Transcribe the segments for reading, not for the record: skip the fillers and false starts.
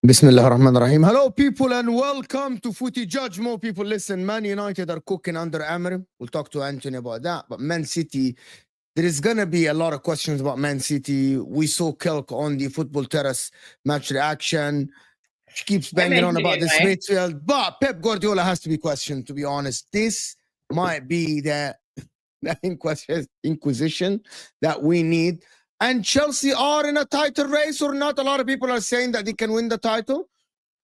Bismillah ar-Rahman ar-Rahim. Hello, people, and welcome to Footy Judge. More people listen. Man United are cooking under Amorim. We'll talk to Anthony about that. But Man City, there is going to be a lot of questions about Man City. We saw Kelk on the Football Terrace match reaction. She keeps banging on about this midfield. But Pep Guardiola has to be questioned, to be honest. This might be the inquisition that we need. And Chelsea are in a title race or not. A lot of people are saying that they can win the title.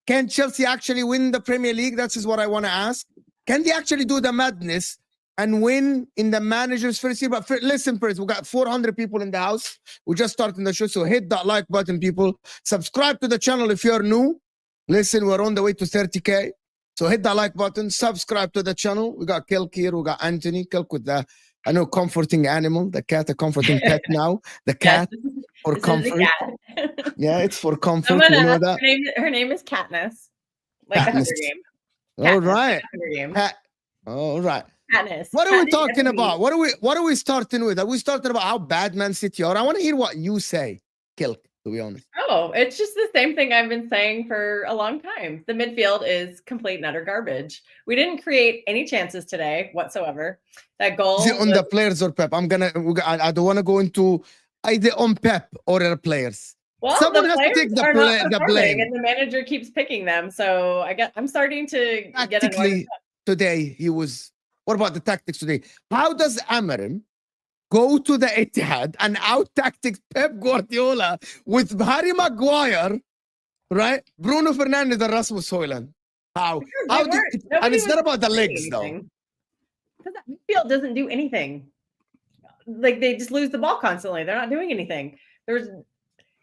Can Chelsea actually win the Premier League? That is what I want to ask. Can they actually do the madness and win in the manager's first year? But listen, first, we got 400 people in the house. We're just starting the show, so hit that like button, people. Subscribe to the channel if you're new. Listen, we're on the way to 30K. So hit that like button. Subscribe to the channel. We got Kelk here. We got Anthony. Kelk with the comforting animal, the cat, a comforting pet now. The cat for comfort. Yeah, it's for comfort. You know that? Her name is Katniss. Like Katniss. the Hunger Game. All right. Cat. All right. Katniss. What are we talking about? What are we starting with? Are we starting about how bad Man City are? I want to hear what you say, Kelk, to be honest. Oh, it's just the same thing I've been saying for a long time. The midfield is complete and utter garbage. We didn't create any chances today whatsoever. That goal is it on the players or Pep? I don't want to go into either on Pep or the players. Well, someone has to take the blame, and the manager keeps picking them. So I'm starting to get annoyed. Today he was. What about the tactics today? How does Amorim go to the Etihad and out-tactics Pep Guardiola with Harry Maguire, right? Bruno Fernandes and Rasmus Højlund. How? And it's not about the legs, though. Because that midfield doesn't do anything. Like, they just lose the ball constantly. They're not doing anything.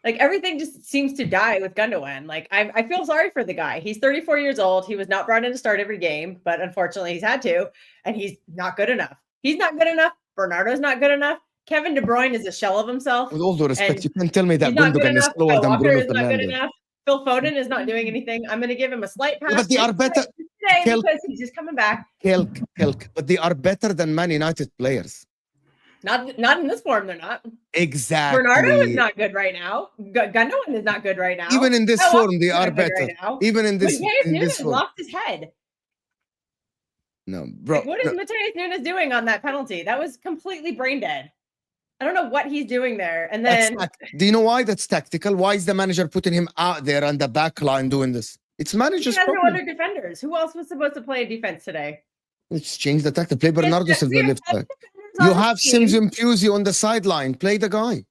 Everything just seems to die with Gundogan. Like, I feel sorry for the guy. He's 34 years old. He was not brought in to start every game, but unfortunately he's had to, and he's not good enough. He's not good enough. Bernardo's not good enough. Kevin De Bruyne is a shell of himself. With all due respect, you can tell me that Gundogan is slower than Bruno Fernandes. Phil Foden is not doing anything. I'm going to give him a slight pass. But they are better today because he's just coming back. Kelk. But they are better than Man United players. Not in this form, they're not. Exactly. Bernardo is not good right now. Gundogan is not good right now. Even in this form, they are better. Right even in this form. Lost his head. No, bro. What is Mateus Nunes doing on that penalty? That was completely brain dead. I don't know what he's doing there. And then, do you know why that's tactical? Why is the manager putting him out there on the back line doing this? It's manager's problem. He has no other defenders. Who else was supposed to play a defense today? Let's change the tactic. Play Bernardo Silva left back. You have Sims and Pusey on the sideline. Play the guy.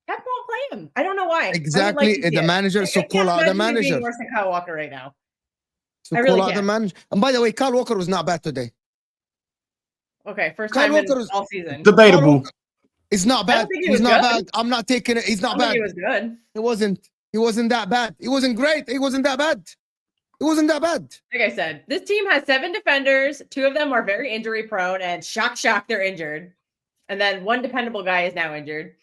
Pep won't play him. I don't know why. Exactly. The manager. So call out the manager. Worse than Kyle Walker right now. So call out the manager. And by the way, Kyle Walker was not bad today. Okay, first time in all season. Debatable. It's not bad. He's not bad. I'm not taking it. He's not bad. He was good. It wasn't. He wasn't that bad. He wasn't great. He wasn't that bad. It wasn't that bad. Like I said, this team has 7 defenders. 2 of them are very injury prone, and shock, they're injured. And then one dependable guy is now injured.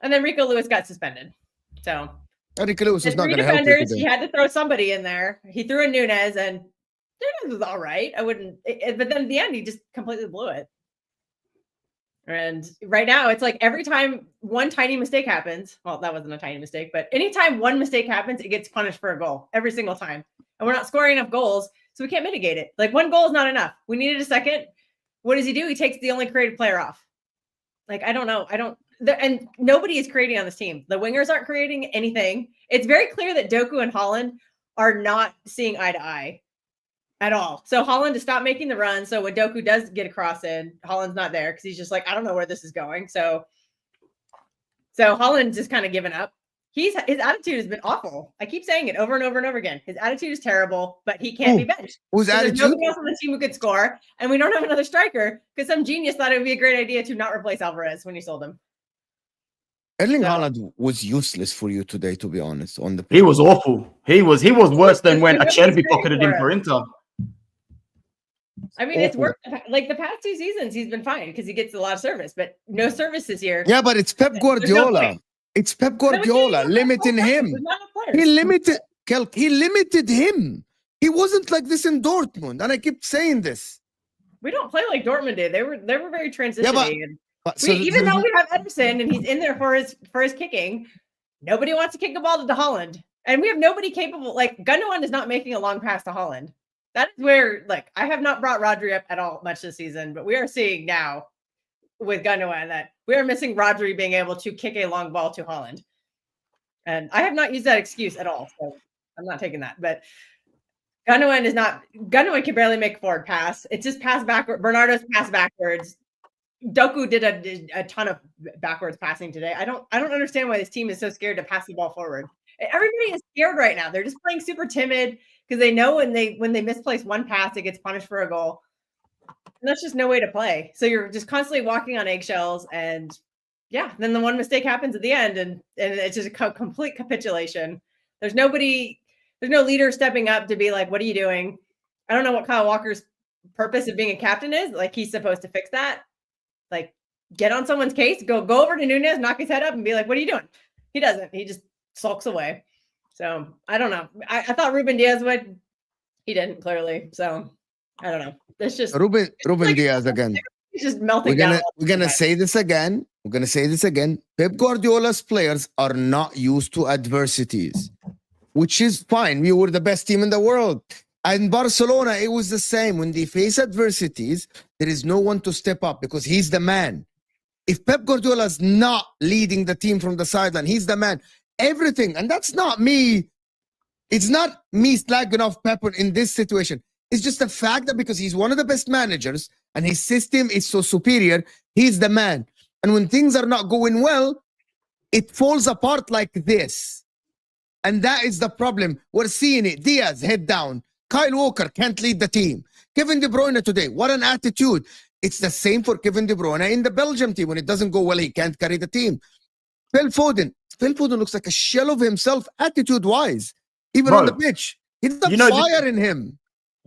And then Rico Lewis got suspended. So Rico Lewis was not going to help you today. He had to throw somebody in there. He threw in Nunes, and Nunes was all right. But then at the end, he just completely blew it. And right now, it's like every time one tiny mistake happens, well, that wasn't a tiny mistake, but anytime one mistake happens, it gets punished for a goal every single time. And we're not scoring enough goals, so we can't mitigate it. Like, one goal is not enough. We needed a second. What does he do? He takes the only creative player off. Like, I don't know. And nobody is creating on this team. The wingers aren't creating anything. It's very clear that Doku and Haaland are not seeing eye to eye at all. So Haaland to stop making the run. So when Doku does get a cross in, Haaland's not there because he's just like, I don't know where this is going. So Haaland's just kind of given up. His attitude has been awful. I keep saying it over and over and over again. His attitude is terrible, but he can't be benched. Whose attitude? There's nobody else on the team who could score, and we don't have another striker because some genius thought it would be a great idea to not replace Alvarez when he sold him. Erling Haaland was useless for you today, to be honest. He was awful. He was worse than when Acerbi pocketed him for Inter. I mean, it's worked. Like the past 2 seasons, he's been fine because he gets a lot of service, but no service this year. Yeah, but it's Pep Guardiola. It's Pep Guardiola limiting him. He limited him. He wasn't like this in Dortmund, and I keep saying this. We don't play like Dortmund did. They were very transitioning. Yeah, even though we have Ederson and he's in there for his kicking, nobody wants to kick the ball to Holland. And we have nobody capable. Like Gundogan is not making a long pass to Holland. That is where, like, I have not brought Rodri up at all much this season, but we are seeing now with Gundogan that we are missing Rodri being able to kick a long ball to Holland. And I have not used that excuse at all. So I'm not taking that. But Gundogan can barely make a forward pass. It's just pass backward. Bernardo's pass backwards. Doku did a ton of backwards passing today. I don't understand why this team is so scared to pass the ball forward. Everybody is scared right now. They're just playing super timid because they know when they misplace one pass, it gets punished for a goal. And that's just no way to play. So you're just constantly walking on eggshells, and yeah, then the one mistake happens at the end, and it's just a complete capitulation. There's no leader stepping up to be like, what are you doing? I don't know what Kyle Walker's purpose of being a captain is. Like, he's supposed to fix that. Like, get on someone's case, go over to Nunez, knock his head up, and be like, what are you doing? He doesn't. He just sulks away. So I don't know. I thought Ruben Diaz would. He didn't, clearly. So I don't know. It's just Ruben Diaz again. He's just melting down. We're gonna say this again. We're gonna say this again. Pep Guardiola's players are not used to adversities, which is fine. We were the best team in the world. And Barcelona, it was the same. When they face adversities, there is no one to step up because he's the man. If Pep Guardiola is not leading the team from the sideline, he's the man. Everything, and that's not me. It's not me slagging off Pep in this situation. It's just the fact that because he's one of the best managers and his system is so superior, he's the man. And when things are not going well, it falls apart like this. And that is the problem. We're seeing it. Diaz, head down. Kyle Walker can't lead the team. Kevin De Bruyne today, what an attitude. It's the same for Kevin De Bruyne in the Belgium team. When it doesn't go well, he can't carry the team. Phil Foden looks like a shell of himself attitude-wise, even on the pitch. He's got fire in him.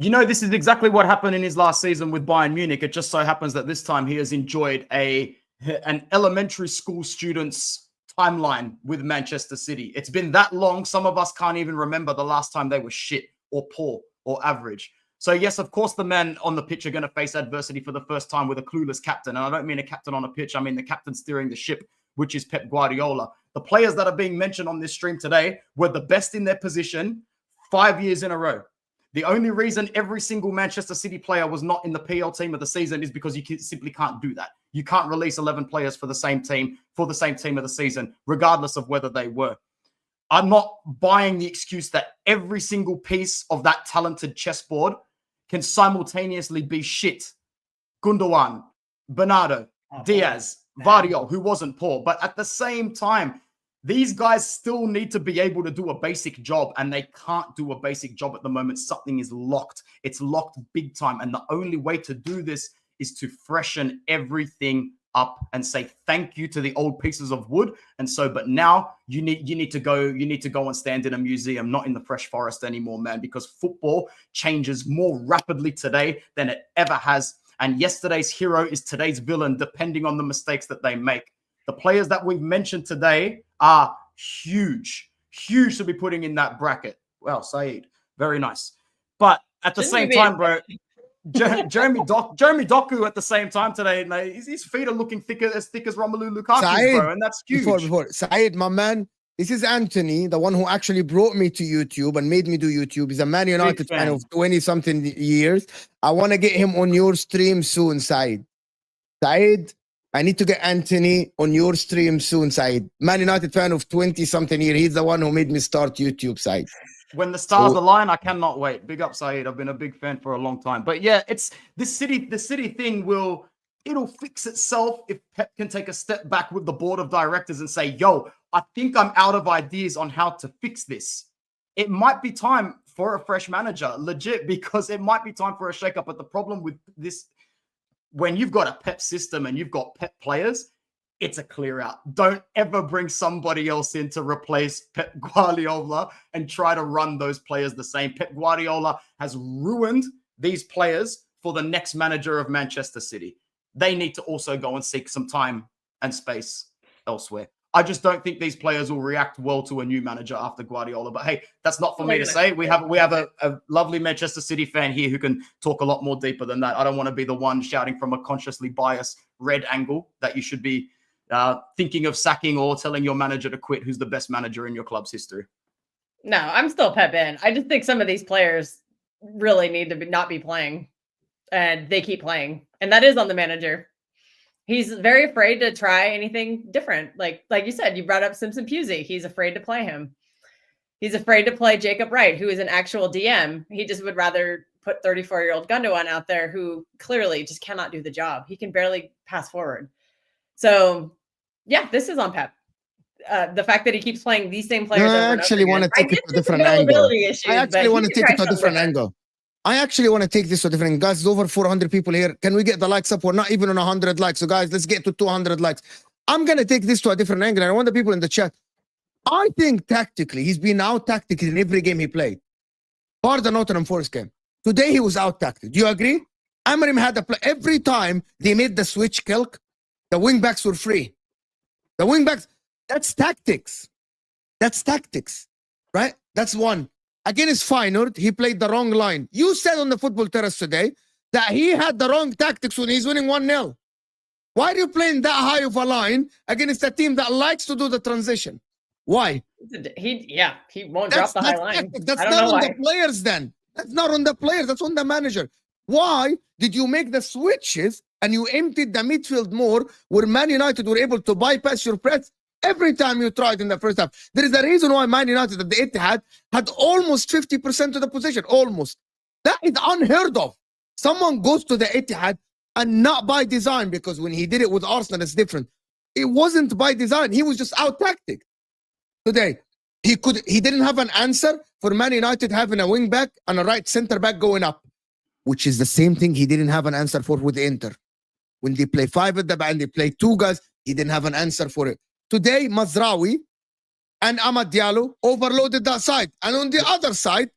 You know, this is exactly what happened in his last season with Bayern Munich. It just so happens that this time he has enjoyed an elementary school student's timeline with Manchester City. It's been that long, some of us can't even remember the last time they were shit or poor or average. So yes, of course, the men on the pitch are going to face adversity for the first time with a clueless captain. And I don't mean a captain on a pitch. I mean the captain steering the ship, which is Pep Guardiola. The players that are being mentioned on this stream today were the best in their position 5 years in a row. The only reason every single Manchester City player was not in the PL team of the season is because you simply can't do that. You can't release 11 players for the same team of the season, regardless of whether they were. I'm not buying the excuse that every single piece of that talented chessboard can simultaneously be shit. Gundogan, Bernardo, Diaz, Vardiol, who wasn't poor. But at the same time, these guys still need to be able to do a basic job, and they can't do a basic job at the moment. Something is locked. It's locked big time. And the only way to do this is to freshen everything up and say thank you to the old pieces of wood. And so, but now you need to go and stand in a museum, not in the Fresh Forest anymore, man, because football changes more rapidly today than it ever has. And yesterday's hero is today's villain, depending on the mistakes that they make. The players that we've mentioned today are huge to be putting in that bracket. Well, Saeed, very nice. But at the same time, bro, Jeremy Doku at the same time today, his feet are looking as thick as Romelu Lukaku's, bro, and that's huge. Before Saeed, my man, this is Anthony, the one who actually brought me to YouTube and made me do YouTube. He's a Man United fan of 20-something years. I want to get him on your stream soon, Saeed. Saeed, I need to get Anthony on your stream soon, Saeed. Man United fan of 20-something years. He's the one who made me start YouTube, Saeed. When the stars align, I cannot wait. Big up, Saeed. I've been a big fan for a long time. But yeah, it's the city thing it'll fix itself if Pep can take a step back with the board of directors and say, yo, I think I'm out of ideas on how to fix this. It might be time for a fresh manager, legit, because it might be time for a shakeup. But the problem with this, when you've got a Pep system and you've got Pep players, it's a clear out. Don't ever bring somebody else in to replace Pep Guardiola and try to run those players the same. Pep Guardiola has ruined these players for the next manager of Manchester City. They need to also go and seek some time and space elsewhere. I just don't think these players will react well to a new manager after Guardiola. But hey, that's not for me to say. We have a lovely Manchester City fan here who can talk a lot more deeper than that. I don't want to be the one shouting from a consciously biased red angle that you should be thinking of sacking or telling your manager to quit, who's the best manager in your club's history. No, I'm still Pep in. I just think some of these players really need to not be playing, and they keep playing, and that is on the manager. He's very afraid to try anything different. Like you said, you brought up Simpson Pusey. He's afraid to play him. He's afraid to play Jacob Wright, who is an actual DM. He just would rather put 34-year-old Gundogan out there who clearly just cannot do the job. He can barely pass forward. So, yeah, this is on Pep. The fact that he keeps playing these same players. I actually want to take it to a different angle. I actually want to take it to a different angle. I actually want to take this to a different angle. Guys, there's over 400 people here. Can we get the likes up? We're not even on 100 likes. So, guys, let's get to 200 likes. I'm going to take this to a different angle. And I want the people in the chat. I think tactically, he's been out tactically in every game he played. Bar the Nottingham Forest game. Today, he was out tactic. Do you agree? Amorim had a play. Every time they made the switch, Kilk, the wing-backs were free. The wing-backs, that's tactics. That's tactics, right? That's one. Against Feyenoord, he played the wrong line. You said on the football terrace today that he had the wrong tactics when he's winning 1-0. Why are you playing that high of a line against a team that likes to do the transition? Why? He won't drop the high line. That's not on the players then. That's not on the players. That's on the manager. Why did you make the switches and you emptied the midfield more where Man United were able to bypass your press every time you tried in the first half? There is a reason why Man United at the Etihad had almost 50% of the possession. Almost. That is unheard of. Someone goes to the Etihad and not by design, because when he did it with Arsenal, it's different. It wasn't by design. He was just out tactic. Today, he didn't have an answer for Man United having a wing back and a right center back going up, which is the same thing he didn't have an answer for with Inter. When they play 5 at the back and they play 2 guys, he didn't have an answer for it. Today, Mazraoui and Amad Diallo overloaded that side. And on the other side,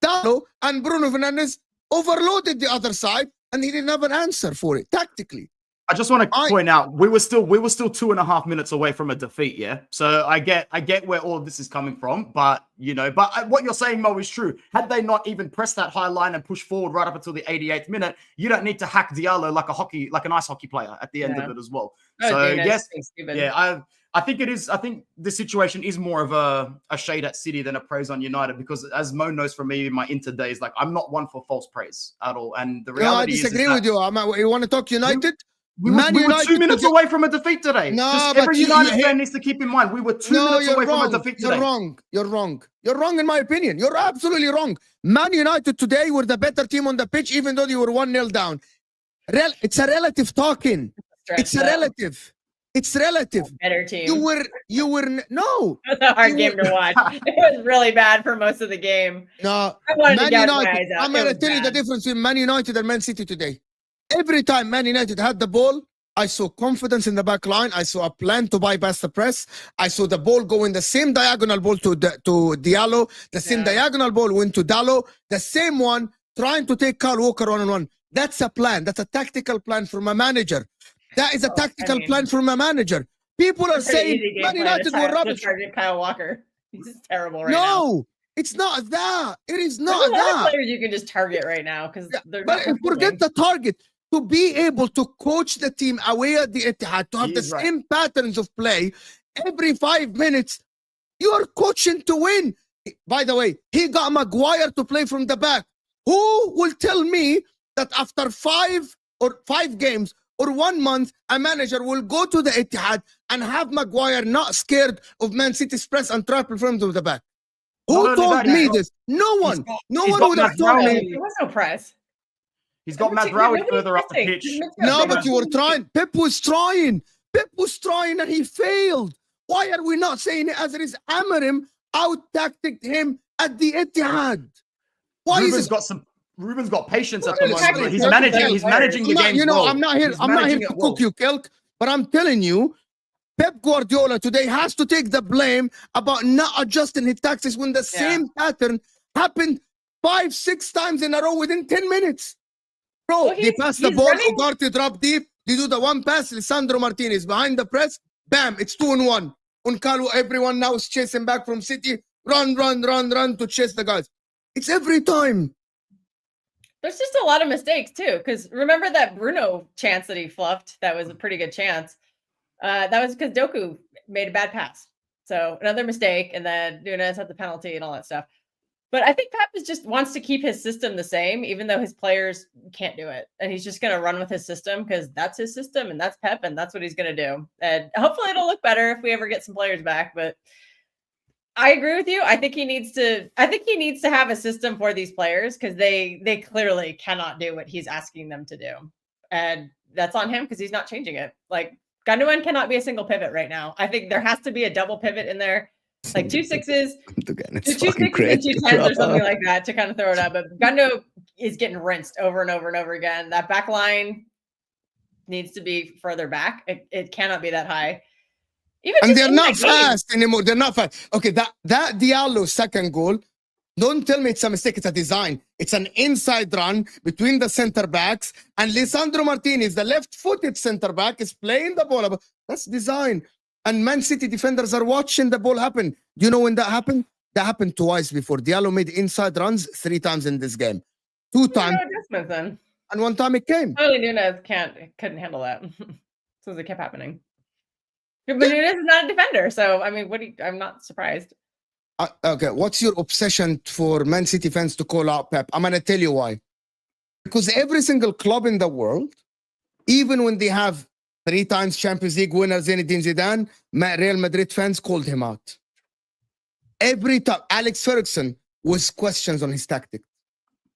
Diallo and Bruno Fernandes overloaded the other side, and he didn't have an answer for it tactically. I just want to point out we were still 2.5 minutes away from a defeat, yeah. So I get where all of this is coming from, but what you're saying, Mo, is true. Had they not even pressed that high line and pushed forward right up until the 88th minute, you don't need to hack Diallo like an ice hockey player at the end of it as well. So yes, I think it is. I think the situation is more of a shade at City than a praise on United, because as Mo knows from me in my Inter days, like I'm not one for false praise at all. And the reality is, I disagree with you. You want to talk United? We were 2 minutes away from a defeat today. No, every United fan needs to keep in mind we were 2 minutes away from a defeat today. You're wrong in my opinion. You're absolutely wrong. Man United today were the better team on the pitch, even though they were 1-0 down. It's a relative talking. It's a relative. It's relative. Better team. You were no. It was a hard game to watch. It was really bad for most of the game. No, I wanted to Man United. I'm going to tell you the difference between Man United and Man City today. Every time Man United had the ball, I saw confidence in the back line. I saw a plan to bypass the press. I saw the ball going the same diagonal ball to Diallo. The same diagonal ball went to Dallo. The same one trying to take Kyle Walker 1-on-1. That's a plan. That's a tactical plan from a manager. That is a tactical plan from a manager. People are saying Man United were rubbish. Target Kyle Walker. He's just terrible right now. No, it's not that. It is not that. Players you can just target right now because they're. But forget the target. To be able to coach the team away at the Etihad, to have the same patterns of play every 5 minutes, you are coaching to win. By the way, he got Maguire to play from the back. Who will tell me that after 5 games or 1 month, a manager will go to the Etihad and have Maguire not scared of Man City's press and triple from the back? Who told me this? No one. No one would have told me. There was no press. He's got Mazraoui further up the pitch. No, but you were trying. Pep was trying. And he failed. Why are we not saying it as it is? Amorim out-tacticked him at the Etihad. Why Ruben's got patience at the moment. He's managing the game. I'm not here to cook you, Kelk, but I'm telling you, Pep Guardiola today has to take the blame about not adjusting his tactics when the same pattern happened 5-6 times in a row within 10 minutes. Bro, they pass the ball, Ugarte drop deep, they do the one pass, Lisandro Martinez behind the press, bam, it's 2-1. Unkalu, everyone now is chasing back from City, run to chase the guys. It's every time. There's just a lot of mistakes too, because remember that Bruno chance that he fluffed? That was a pretty good chance. That was because Doku made a bad pass. So another mistake, and then Nunes had the penalty and all that stuff. But I think Pep just wants to keep his system the same, even though his players can't do it. And he's just going to run with his system because that's his system and that's Pep and that's what he's going to do. And hopefully it'll look better if we ever get some players back. But I agree with you. I think he needs to have a system for these players because they clearly cannot do what he's asking them to do. And that's on him because he's not changing it. Like Gundogan cannot be a single pivot right now. I think there has to be a double pivot in there. Like 2 6s, It's 2 6s crazy, and 2 10s or something like that to kind of throw it up. But Gundo is getting rinsed over and over and over again. That back line needs to be further back. It cannot be that high. And they're not fast anymore. They're not fast. Okay, that Diallo second goal, don't tell me it's a mistake. It's a design. It's an inside run between the center backs. And Lisandro Martinez, the left-footed center back, is playing the ball. That's design. And Man City defenders are watching the ball happen. Do you know when that happened? That happened twice before. Diallo made inside runs 3 times in this game. 2 times. No adjustments then. And 1 time it came. Clearly Nunes couldn't handle that. So it kept happening. But Nunes is not a defender. So, I mean, I'm not surprised. Okay, what's your obsession for Man City fans to call out Pep? I'm going to tell you why. Because every single club in the world, even when they have 3 times Champions League winner Zinedine Zidane, Real Madrid fans called him out. Every time. Alex Ferguson was questions on his tactics.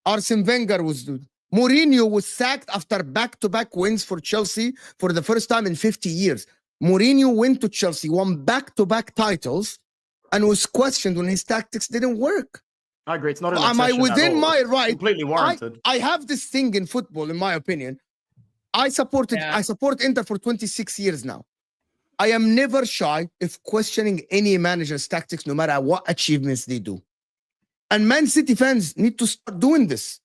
Arsene Wenger was doing. Mourinho was sacked after back-to-back wins for Chelsea for the first time in 50 years. Mourinho went to Chelsea, won back-to-back titles, and was questioned when his tactics didn't work. I agree. It's not an Am I within my right? Completely warranted. I have this thing in football, in my opinion. I support Inter for 26 years now. I am never shy of questioning any manager's tactics, no matter what achievements they do. And Man City fans need to start doing this.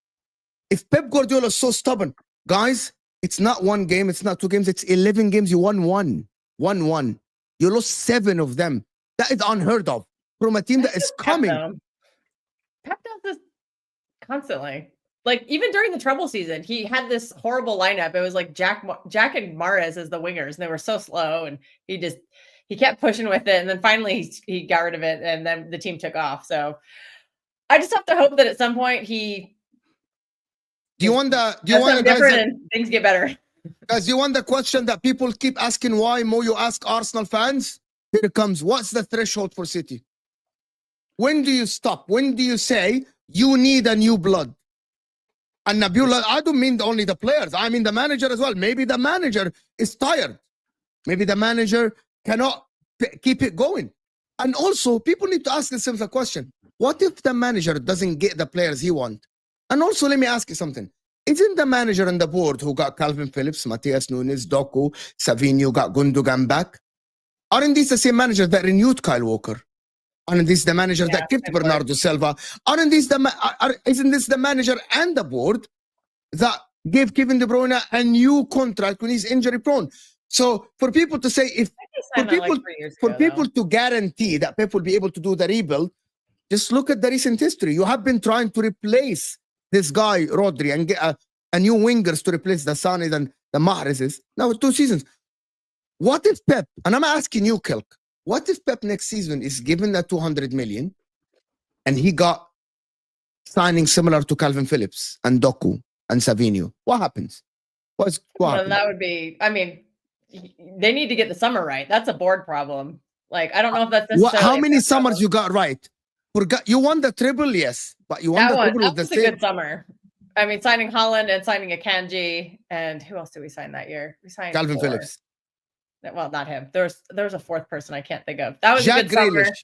If Pep Guardiola is so stubborn, guys, it's not 1 game, it's not 2 games, it's 11 games. You won 1. You lost 7 of them. That is unheard of from a team that is coming. Pep does this constantly. Like even during the trouble season, he had this horrible lineup. It was like Jack and Mahrez as the wingers, and they were so slow. And he kept pushing with it, and then finally he got rid of it, and then the team took off. So I just have to hope that at some point he. Do you want the and things get better? Guys, do you want the question that people keep asking? Why more you ask Arsenal fans? Here it comes. What's the threshold for City? When do you stop? When do you say you need a new blood? And Nabila, I don't mean only the players. I mean the manager as well. Maybe the manager is tired. Maybe the manager cannot keep it going. And also, people need to ask themselves a question. What if the manager doesn't get the players he wants? And also, let me ask you something. Isn't the manager on the board who got Calvin Phillips, Matthias Nunes, Doku, Savinho, got Gundogan back? Aren't these the same managers that renewed Kyle Walker? Aren't these the managers that kept Bernardo Silva? Isn't this the manager and the board that gave Kevin De Bruyne a new contract when he's injury prone? So for people to say, people to guarantee that Pep will be able to do the rebuild, just look at the recent history. You have been trying to replace this guy, Rodri, and get a new wingers to replace the Sané and the Mahrezes. Now 2 seasons. What if Pep, and I'm asking you, Kilk, what if Pep next season is given that 200 million and he got signing similar to Calvin Phillips and Doku and Savinho? What happens? What happens? That would be, I mean, they need to get the summer right. That's a board problem. Like, I don't know if that's necessarily how many summers you got right? You won the treble, yes, but you won the treble with the same. That was a good summer. I mean, signing Holland and signing a Kanji, and who else did we sign that year? We signed Calvin Phillips. Well, not him. There's a 4th person I can't think of. That was Jack a good Grealish. summer.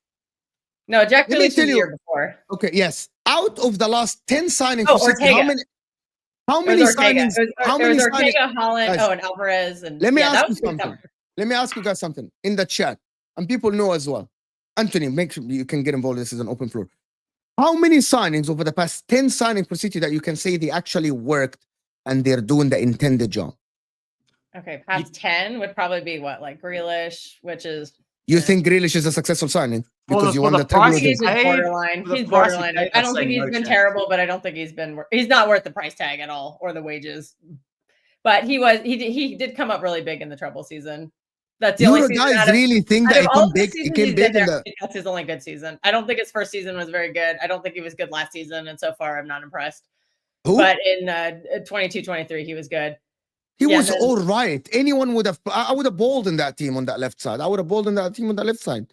No, Jack Grealish was the year before. Okay, yes. Out of the last 10 signings, how many signings? How many Ortega, Holland, guys, and Alvarez, and let me ask you something. Let me ask you guys something in the chat, and people know as well. Anthony, make sure you can get involved. This is an open floor. How many signings over the past 10 signings for City that you can say they actually worked and they're doing the intended job? Okay, past 10 would probably be what, like Grealish, which is. You think Grealish is a successful signing because you won the price he's borderline. He's borderline. I don't think he's been terrible, but I don't think he's not worth the price tag at all or the wages. But he did come up really big in the treble season. That's the only Euro season guys really think out that of he all came of the big. He seasons came he's big been in there, I the. think that's his only good season. I don't think his first season was very good. I don't think he was good last season, and so far I'm not impressed. Who? But in 22-23, he was good. He Yeah, was then- all right. Anyone would have. I would have bowled in that team on that left side. I would have bowled in that team on that left side.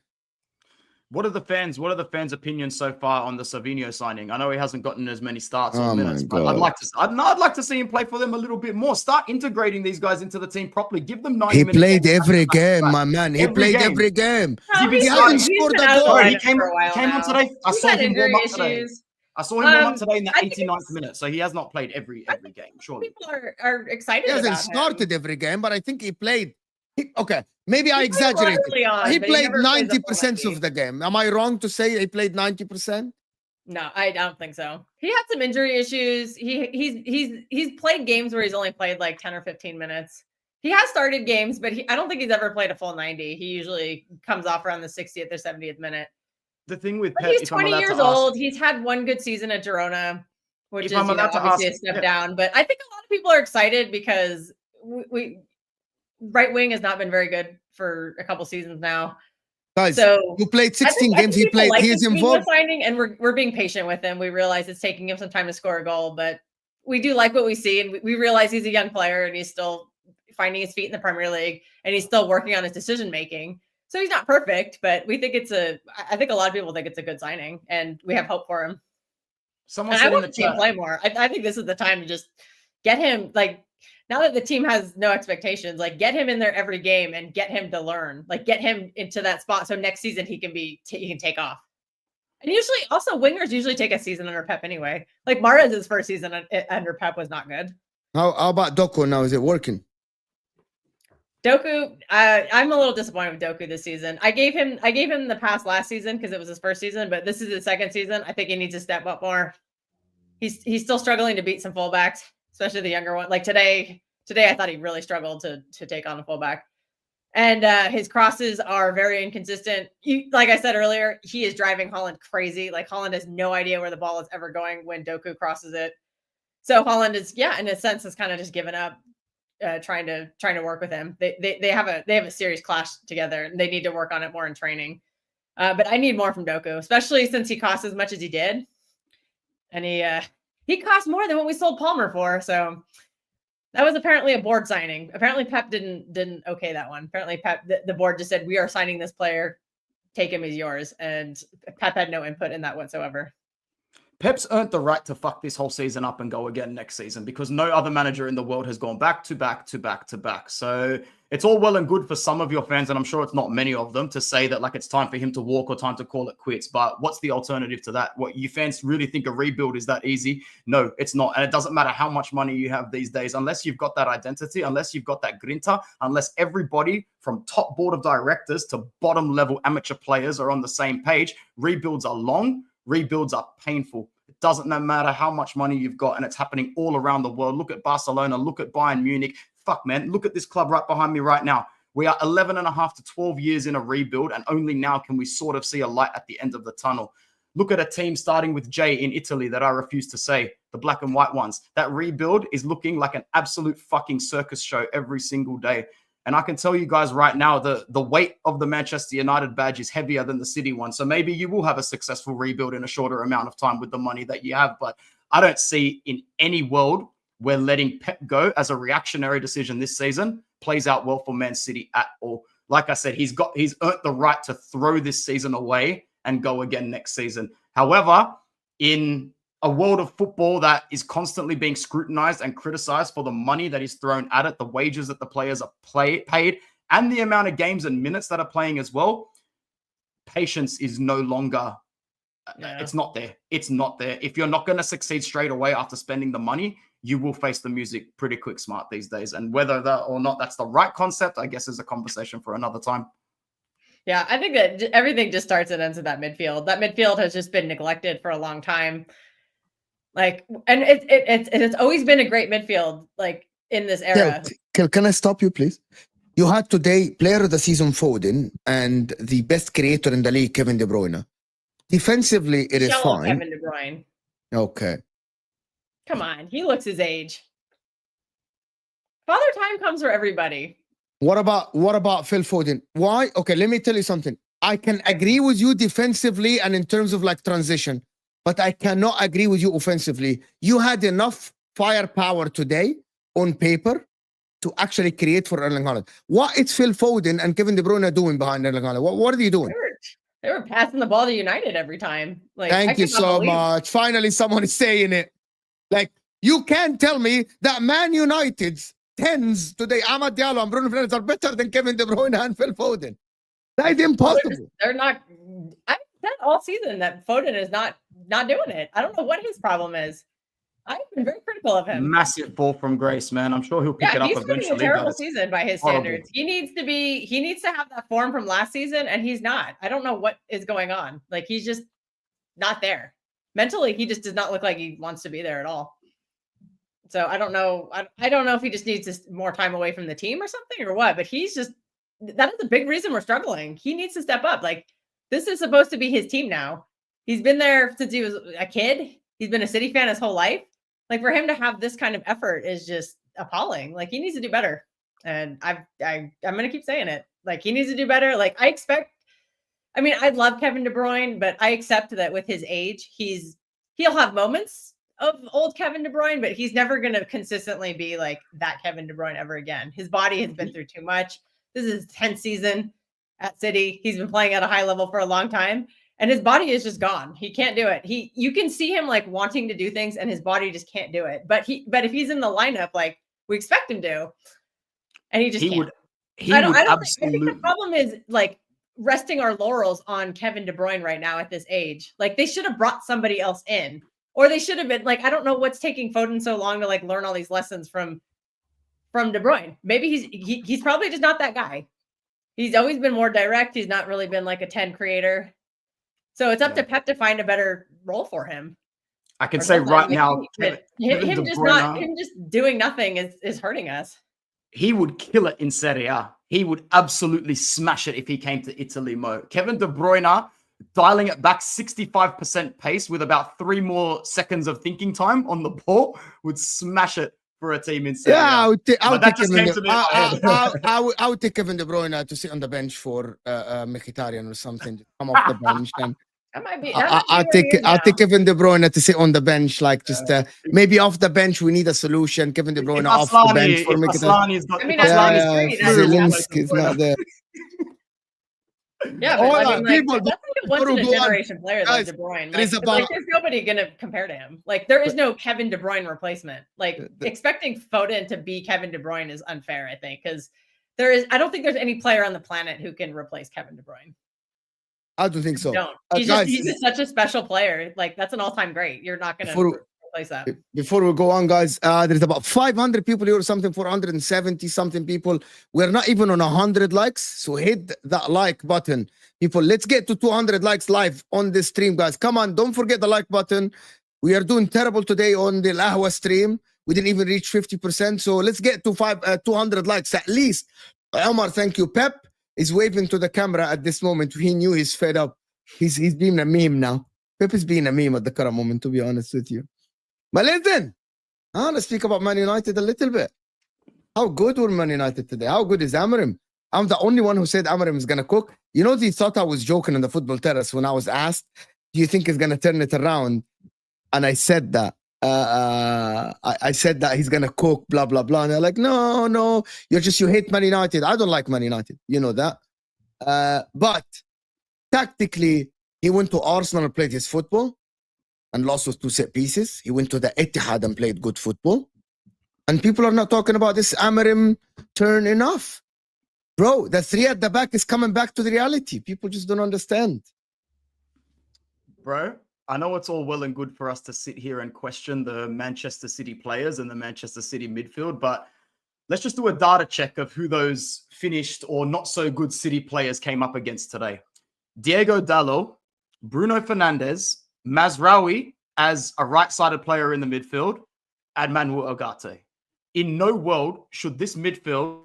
What are the fans' opinions so far on the Savinho signing? I know he hasn't gotten as many starts or Oh minutes, my but God. I'd like to see him play for them a little bit more. Start integrating these guys into the team properly. Give them 90 He minutes. played every game, my man. He Every played game. every game. No, He He started- hasn't he's scored been a out of the goal. Sorry, he lineup came for a while on now. today. I He's saw had him warm injury up today. issues. I saw him warm up today in the I think 89th minute, so he has not played every game. Surely. people are excited He hasn't about started him. every game, but I think he played. Okay, maybe I He played a lot exaggerated. early on, He but played never plays a full 90% 90. of the game. Am I wrong to say he played 90%? No, I don't think so. He had some injury issues. He's played games where he's only played like 10 or 15 minutes. He has started games, but I don't think he's ever played a full 90. He usually comes off around the 60th or 70th minute. The thing with But Pep, he's if I'm 20 allowed years to ask, old. He's had one good season at Girona, which If is I'm allowed to obviously ask- a step yeah. down. But I think a lot of people are excited because we right wing has not been very good for a couple seasons now. Guys, So you played I 16 think games. He people played. like He's this Savinho involved. signing, and we're being patient with him. We realize it's taking him some time to score a goal, but we do like what we see, and we realize he's a young player and he's still finding his feet in the Premier League, and he's still working on his decision making. So he's not perfect, but we think I think a lot of people think it's a good signing, and we have hope for him. someone And I said in want the to see him chat, play more. I think this is the time to just get him, like, now that the team has no expectations, like, get him in there every game and get him to learn, like, get him into that spot so next season he can take off. And usually, also wingers usually take a season under Pep anyway. Like Mahrez's first season under Pep was not good. How about Doku now? Is it working? Doku, I'm a little disappointed with Doku this season. I gave him the pass last season because it was his first season, but this is his second season. I think he needs to step up more. He's still struggling to beat some fullbacks, especially the younger one. Like today I thought he really struggled to take on a fullback. And his crosses are very inconsistent. Like I said earlier, he is driving Holland crazy. Like Holland has no idea where the ball is ever going when Doku crosses it. So Holland is, in a sense, has kind of just given up trying to work with him. They have a serious clash together, and they need to work on it more in training. But I need more from Doku, especially since he cost as much as he did, and he cost more than what we sold Palmer for. So that was apparently a board signing. Apparently Pep didn't okay that one. Apparently Pep, the board just said, we are signing this player, take him as yours, and Pep had no input in that whatsoever. Pep's earned the right to fuck this whole season up and go again next season because no other manager in the world has gone back to back to back to back. So it's all well and good for some of your fans, and I'm sure it's not many of them, to say that like it's time for him to walk or time to call it quits. But what's the alternative to that? What, you fans really think a rebuild is that easy? No, it's not. And it doesn't matter how much money you have these days, unless you've got that identity, unless you've got that grinta, unless everybody from top board of directors to bottom level amateur players are on the same page. Rebuilds are long. Rebuilds are painful. It doesn't matter how much money you've got, and it's happening all around the world. Look at Barcelona. Look at Bayern Munich. Fuck, man. Look at this club right behind me right now. We are 11 and a half to 12 years in a rebuild, and only now can we sort of see a light at the end of the tunnel. Look at a team starting with J in Italy that I refuse to say, the black and white ones. That rebuild is looking like an absolute fucking circus show every single day. And I can tell you guys right now, the weight of the Manchester United badge is heavier than the City one. So maybe you will have a successful rebuild in a shorter amount of time with the money that you have. But I don't see in any world where letting Pep go as a reactionary decision this season plays out well for Man City at all. Like I said, he's earned the right to throw this season away and go again next season. However, in a world of football that is constantly being scrutinized and criticized for the money that is thrown at it, the wages that the players are paid, and the amount of games and minutes that are playing as well, patience is no longer, it's not there. It's not there. If you're not going to succeed straight away after spending the money, you will face the music pretty quick smart these days. And whether that or not that's the right concept, I guess is a conversation for another time. Yeah, I think that everything just starts and ends with that midfield. That midfield has just been neglected for a long time. Like, and it's always been a great midfield, like in this era. Can I stop you, please? You had today player of the season Foden and the best creator in the league, Kevin De Bruyne. Defensively, it is Shallow fine. Kevin De Bruyne. Okay. Come on, he looks his age. Father time comes for everybody. What about Phil Foden? Why? Okay, let me tell you something. I can agree with you defensively and in terms of like transition, but I cannot agree with you offensively. You had enough firepower today on paper to actually create for Erling Haaland. What is Phil Foden and Kevin De Bruyne doing behind Erling Haaland? What are they doing? They were passing the ball to United every time. Like, Thank you so much. Finally, someone is saying it. Like, you can't tell me that Man United's tens today, Amad Diallo and Bruno Fernandes are better than Kevin De Bruyne and Phil Foden. That is impossible. They're not. I've said all season that Foden is not doing it. I don't know what his problem is. I've been very critical of him. Massive fall from grace, man. I'm sure he'll pick it up eventually. He's having a terrible season by his standards. He needs to have that form from last season, and he's not. I don't know what is going on. Like, he's just not there. Mentally, he just does not look like he wants to be there at all. So I don't know. I don't know if he just needs more time away from the team or something or what, but he's just, that is a big reason we're struggling. He needs to step up. Like, this is supposed to be his team now. He's been there since he was a kid. He's been a City fan his whole life. Like, for him to have this kind of effort is just appalling. Like, he needs to do better. And I'm going to keep saying it. Like, he needs to do better. Like, I love Kevin De Bruyne, but I accept that with his age, he'll have moments of old Kevin De Bruyne, but he's never going to consistently be like that Kevin De Bruyne ever again. His body has been through too much. This is his 10th season at City. He's been playing at a high level for a long time, and his body is just gone. He can't do it. You can see him like wanting to do things, and his body just can't do it. But if he's in the lineup, like we expect him to, and he just can't. I think the problem is like resting our laurels on Kevin De Bruyne right now at this age. Like, they should have brought somebody else in. Or they should have been like, I don't know what's taking Foden so long to like learn all these lessons from De Bruyne. Maybe he's probably just not that guy. He's always been more direct. He's not really been like a 10 creator. So it's up to Pep to find a better role for him. I can say right now, him just doing nothing is hurting us. He would kill it in Serie A. He would absolutely smash it if he came to Italy, Mo. Kevin De Bruyne dialing it back 65% pace with about 3 more seconds of thinking time on the ball would smash it for a team in Serie A. Yeah, I would take Kevin De Bruyne to sit on the bench for Mkhitaryan or something. Just come off the bench and that might be. I'll take Kevin De Bruyne to sit on the bench, like just maybe off the bench. We need a solution. Kevin De Bruyne off the bench for Mkhitaryan. Zelensky's not there. Yeah, but that's like a once-in-a-generation player like De Bruyne. There's nobody going to compare to him. Like, there is no Kevin De Bruyne replacement. Like, expecting Foden to be Kevin De Bruyne is unfair, I think, because I don't think there's any player on the planet who can replace Kevin De Bruyne. I don't think so. He's just such a special player. Like, that's an all-time great. You're not going to replace that. Before we go on, guys, there's about 500 people here or something, 470 something people. We're not even on 100 likes, so hit that like button. People, let's get to 200 likes live on this stream, guys. Come on, don't forget the like button. We are doing terrible today on the Lahwa stream. We didn't even reach 50%, so let's get to 200 likes at least. Omar, thank you. Pep is waving to the camera at this moment. He knew he's fed up. He's being a meme now. Pep is being a meme at the current moment, to be honest with you. But listen, I want to speak about Man United a little bit. How good were Man United today? How good is Amorim? I'm the only one who said Amorim is going to cook. You know, they thought I was joking on the football terrace when I was asked, do you think he's going to turn it around? And I said that. I said that he's going to cook, blah, blah, blah. And they're like, no, you hate Man United. I don't like Man United. You know that. But tactically, he went to Arsenal and played his football and lost with 2 set pieces. He went to the Etihad and played good football. And people are not talking about this Amorim turn enough. Bro, the 3 at the back is coming back to the reality. People just don't understand. Bro, I know it's all well and good for us to sit here and question the Manchester City players and the Manchester City midfield, but let's just do a data check of who those finished or not so good City players came up against today. Diego Dalot, Bruno Fernandes, Mazraoui as a right-sided player in the midfield, and Manuel Ugarte. In no world should this midfield...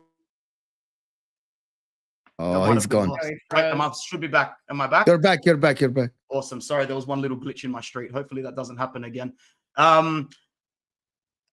Oh, he's gone. Should be back. Am I back? You're back. Awesome. Sorry, there was one little glitch in my street. Hopefully that doesn't happen again. I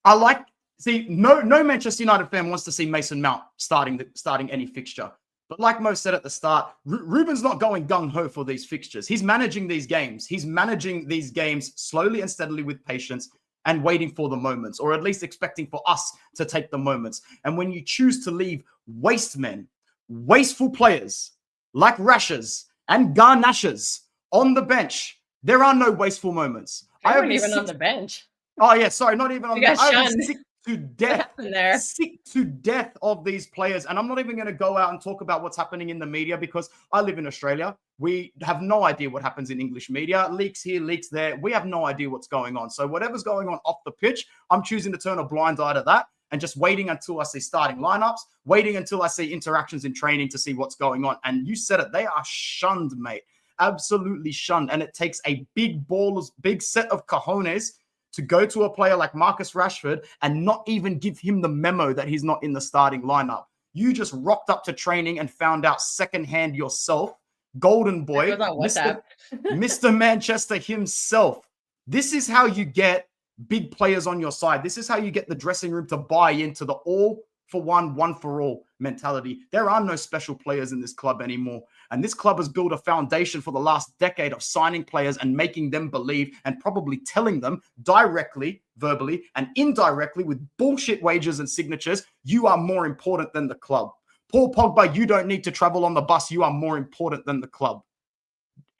like See, no Manchester United fan wants to see Mason Mount starting any fixture. But like Mo said at the start, Ruben's not going gung-ho for these fixtures. He's managing these games. He's managing these games slowly and steadily with patience and waiting for the moments, or at least expecting for us to take the moments. And when you choose to leave waste men, wasteful players like Rashers and Garnachers on the bench, there are no wasteful moments. I wasn't even on the bench. Oh, yeah, sorry, not even on the bench. I'm sick to death of these players. And I'm not even going to go out and talk about what's happening in the media because I live in Australia. We have no idea what happens in English media. Leaks here, leaks there. We have no idea what's going on. So whatever's going on off the pitch, I'm choosing to turn a blind eye to that and just waiting until I see starting lineups, waiting until I see interactions in training to see what's going on. And you said it, they are shunned, mate. Absolutely shunned. And it takes a big set of cojones to go to a player like Marcus Rashford and not even give him the memo that he's not in the starting lineup. You just rocked up to training and found out secondhand yourself. Golden boy, Mr. Manchester himself. This is how you get big players on your side. This is how you get the dressing room to buy into the all for one, one for all mentality. There are no special players in this club anymore. And this club has built a foundation for the last decade of signing players and making them believe and probably telling them directly, verbally, and indirectly with bullshit wages and signatures, you are more important than the club. Paul Pogba, you don't need to travel on the bus. You are more important than the club.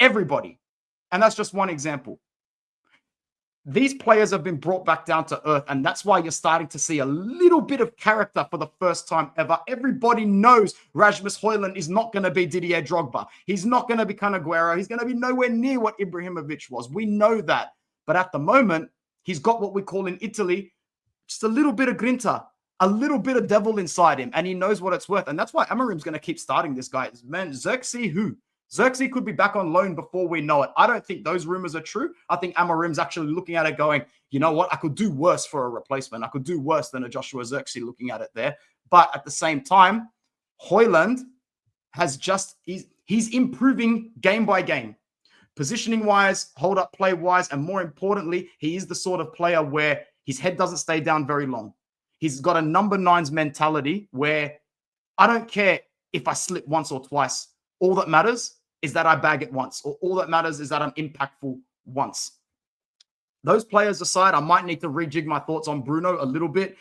Everybody. And that's just one example. These players have been brought back down to earth, and that's why you're starting to see a little bit of character for the first time ever. Everybody knows Rasmus Højlund is not going to be Didier Drogba. He's not going to be Kun Aguero. He's going to be nowhere near what Ibrahimovic was. We know that. But at the moment, he's got what we call in Italy, just a little bit of grinta, a little bit of devil inside him, and he knows what it's worth. And that's why Amorim's going to keep starting this guy. Man, Xerxes who? Xerxes could be back on loan before we know it. I don't think those rumors are true. I think Amorim's actually looking at it going, you know what? I could do worse for a replacement. I could do worse than a Joshua Xerxes looking at it there. But at the same time, Højlund has he's improving game by game. Positioning-wise, hold-up play-wise, and more importantly, he is the sort of player where his head doesn't stay down very long. He's got a number 9's mentality where I don't care if I slip once or twice. All that matters is that I bag it once, or all that matters is that I'm impactful once. Those players aside, I might need to rejig my thoughts on Bruno a little bit.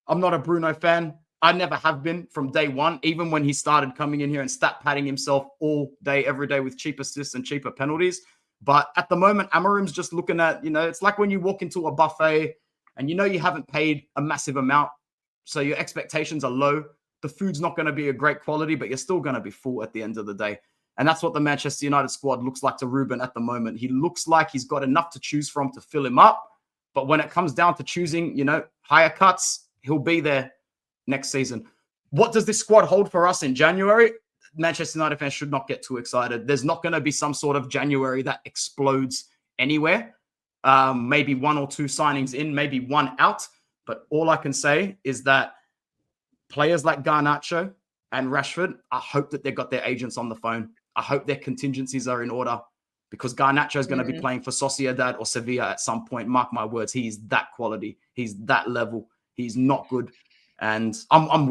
I'm not a Bruno fan. I never have been from day one, even when he started coming in here and stat padding himself all day, every day with cheap assists and cheaper penalties. But at the moment, Amorim's just looking at, it's like when you walk into a buffet and you haven't paid a massive amount, so your expectations are low. The food's not going to be a great quality, but you're still going to be full at the end of the day. And that's what the Manchester United squad looks like to Ruben at the moment. He looks like he's got enough to choose from to fill him up. But when it comes down to choosing, higher cuts, he'll be there next season. What does this squad hold for us in January? Manchester United fans should not get too excited. There's not going to be some sort of January that explodes anywhere. Maybe 1 or 2 signings in, maybe 1 out. But all I can say is that players like Garnacho and Rashford, I hope that they've got their agents on the phone. I hope their contingencies are in order, because Garnacho is going to be playing for Sociedad or Sevilla at some point. Mark my words, he's that quality. He's that level. He's not good. And I'm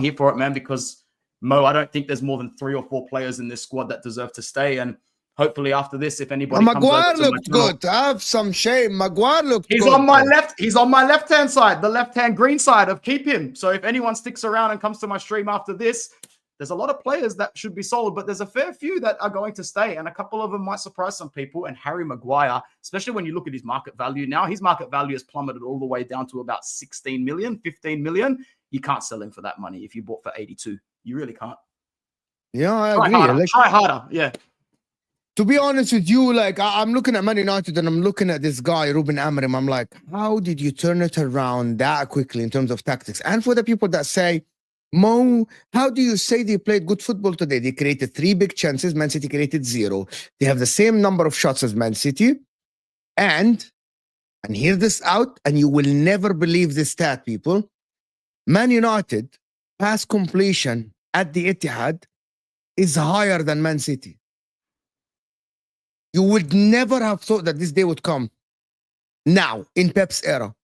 here for it, man, because Mo, I don't think there's more than 3 or 4 players in this squad that deserve to stay. And hopefully after this, if anybody Maguire looked good. I have some shame. Maguire looked good. He's on my left-hand side, the left-hand green side of keep him. So if anyone sticks around and comes to my stream after this, there's a lot of players that should be sold, but there's a fair few that are going to stay, and a couple of them might surprise some people. And Harry Maguire, especially when you look at his market value now, his market value has plummeted all the way down to about 16 million, 15 million. You can't sell him for that money if you bought for 82. You really can't. Yeah, I agree. Try harder. Yeah. To be honest with you, I'm looking at Man United and I'm looking at this guy, Ruben Amorim. I'm like, how did you turn it around that quickly in terms of tactics? And for the people that say, Mo, how do you say they played good football today? They created 3 big chances. Man City created 0. They have the same number of shots as Man City. And hear this out, and you will never believe this stat, people. Man United pass completion at the Etihad is higher than Man City. You would never have thought that this day would come. Now, in Pep's era,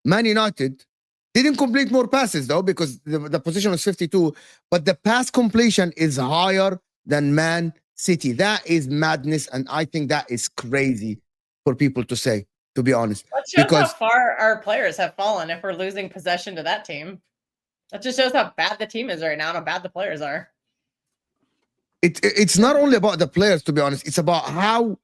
Man United Didn't complete more passes though, because the position was 52, but the pass completion is higher than Man City. That is madness, and I think that is crazy for people to say, to be honest. That shows how Because far our players have fallen if we're losing possession to that team. That just shows how bad the team is right now and how bad the players are. it's not only about the players, to be honest. It's about how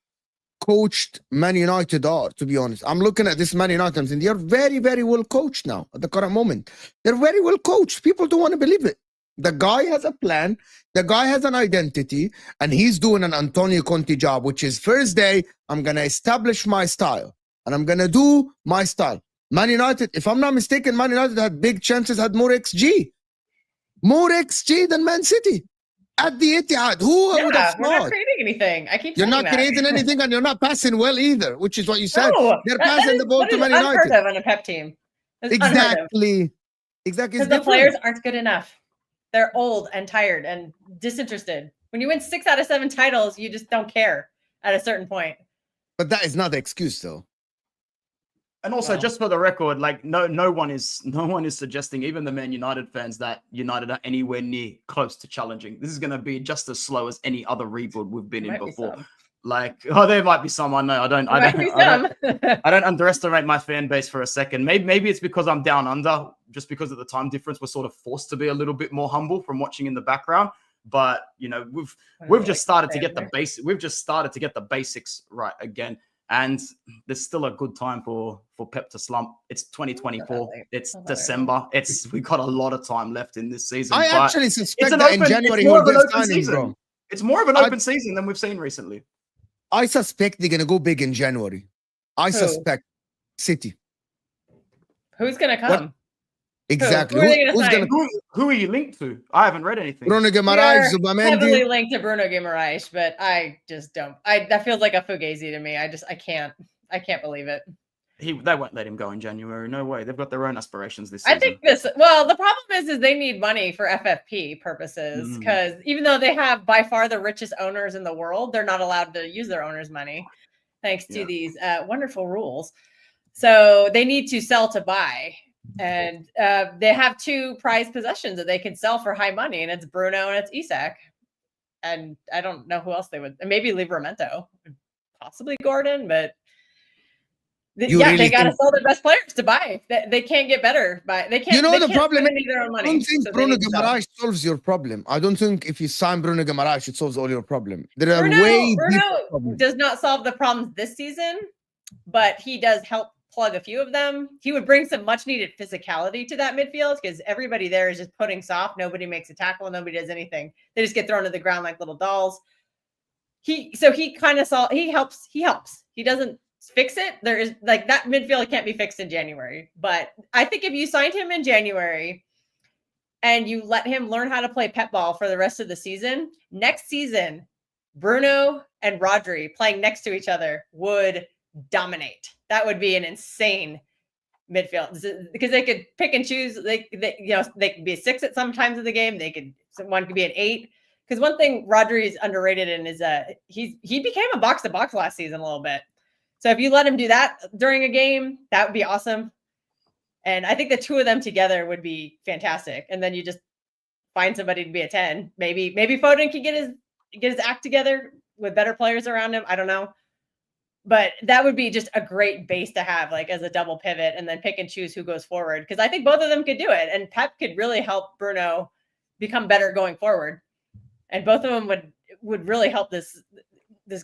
coached Man United are, to be honest. I'm looking at this Man United teams, and they're very, very well coached now at the current moment. They're very well coached. People don't want to believe it. The guy has a plan. The guy has an identity, and he's doing an Antonio Conte job, which is first day, I'm going to establish my style, and I'm going to do my style. Man United, if I'm not mistaken, Man United had big chances, had more XG. More XG than Man City. At the Etihad, who would have we're not thought? creating anything. I keep You're saying not that. creating anything, and you're not passing well either, which is what you said. No, They're passing the ball to Man unheard United. of on a Pep team. That's unheard of. Exactly. Exactly. It's Because the different. players aren't good enough. They're old and tired and disinterested. When you win 6 out of 7 titles, you just don't care at a certain point. But that is not the excuse, though. And also, Well. just for the record, like no one is suggesting, even the Man United fans, that United are anywhere near close to challenging. This is going to be just as slow as any other rebuild we've been in Might be before. some. Like, oh, there might be some. I know. I don't underestimate my fan base for a second. Maybe it's because I'm down under, just because of the time difference. We're sort of forced to be a little bit more humble from watching in the background. But you know, we've just started to get the basic. We've just started to get the basics right again. And there's still a good time for Pep to slump. It's 2024. It's December. We got a lot of time left in this season. I but actually suspect it's that in January he'll get signings, bro. It's more of an open season than we've seen recently. I suspect they're going to go big in January. I suspect City. Who's going to come? Exactly. Who are you linked to? I haven't read anything. Bruno Guimaraes, heavily Zubamendi. linked to Bruno Guimaraes, but I just don't. That feels like a fugazi to me. I can't believe it. They won't let him go in January. No way. They've got their own aspirations this season. I think the problem is they need money for FFP purposes, because even though they have by far the richest owners in the world, they're not allowed to use their owners' money thanks to these wonderful rules. So they need to sell to buy. And they have 2 prized possessions that they can sell for high money, and it's Bruno and it's Isak. And I don't know who else they would. Maybe Livramento, possibly Gordon, but they got to sell their best players to buy. They can't get better, but they can't. You know, the problem is, their own money, I don't think Bruno Guimaraes solves your problem. I don't think if you sign Bruno Guimaraes, it solves all your problem. There are Bruno does not solve the problems this season, but he does help plug a few of them. He would bring some much needed physicality to that midfield, because everybody there is just putting soft. Nobody makes a tackle. Nobody does anything. They just get thrown to the ground like little dolls. He helps. He doesn't fix it. There is like that midfield can't be fixed in January. But I think if you signed him in January and you let him learn how to play pep ball for the rest of the season, next season, Bruno and Rodri playing next to each other would dominate. That would be an insane midfield, because they could pick and choose. They could be a 6 at some times of the game. One could be an 8. Because one thing Rodri is underrated in is he became a box to box last season a little bit. So if you let him do that during a game, that would be awesome. And I think the 2 of them together would be fantastic. And then you just find somebody to be a 10. Maybe Foden can get his act together with better players around him. I don't know. But that would be just a great base to have, like as a double pivot, and then pick and choose who goes forward. Because I think both of them could do it, and Pep could really help Bruno become better going forward. And both of them would really help this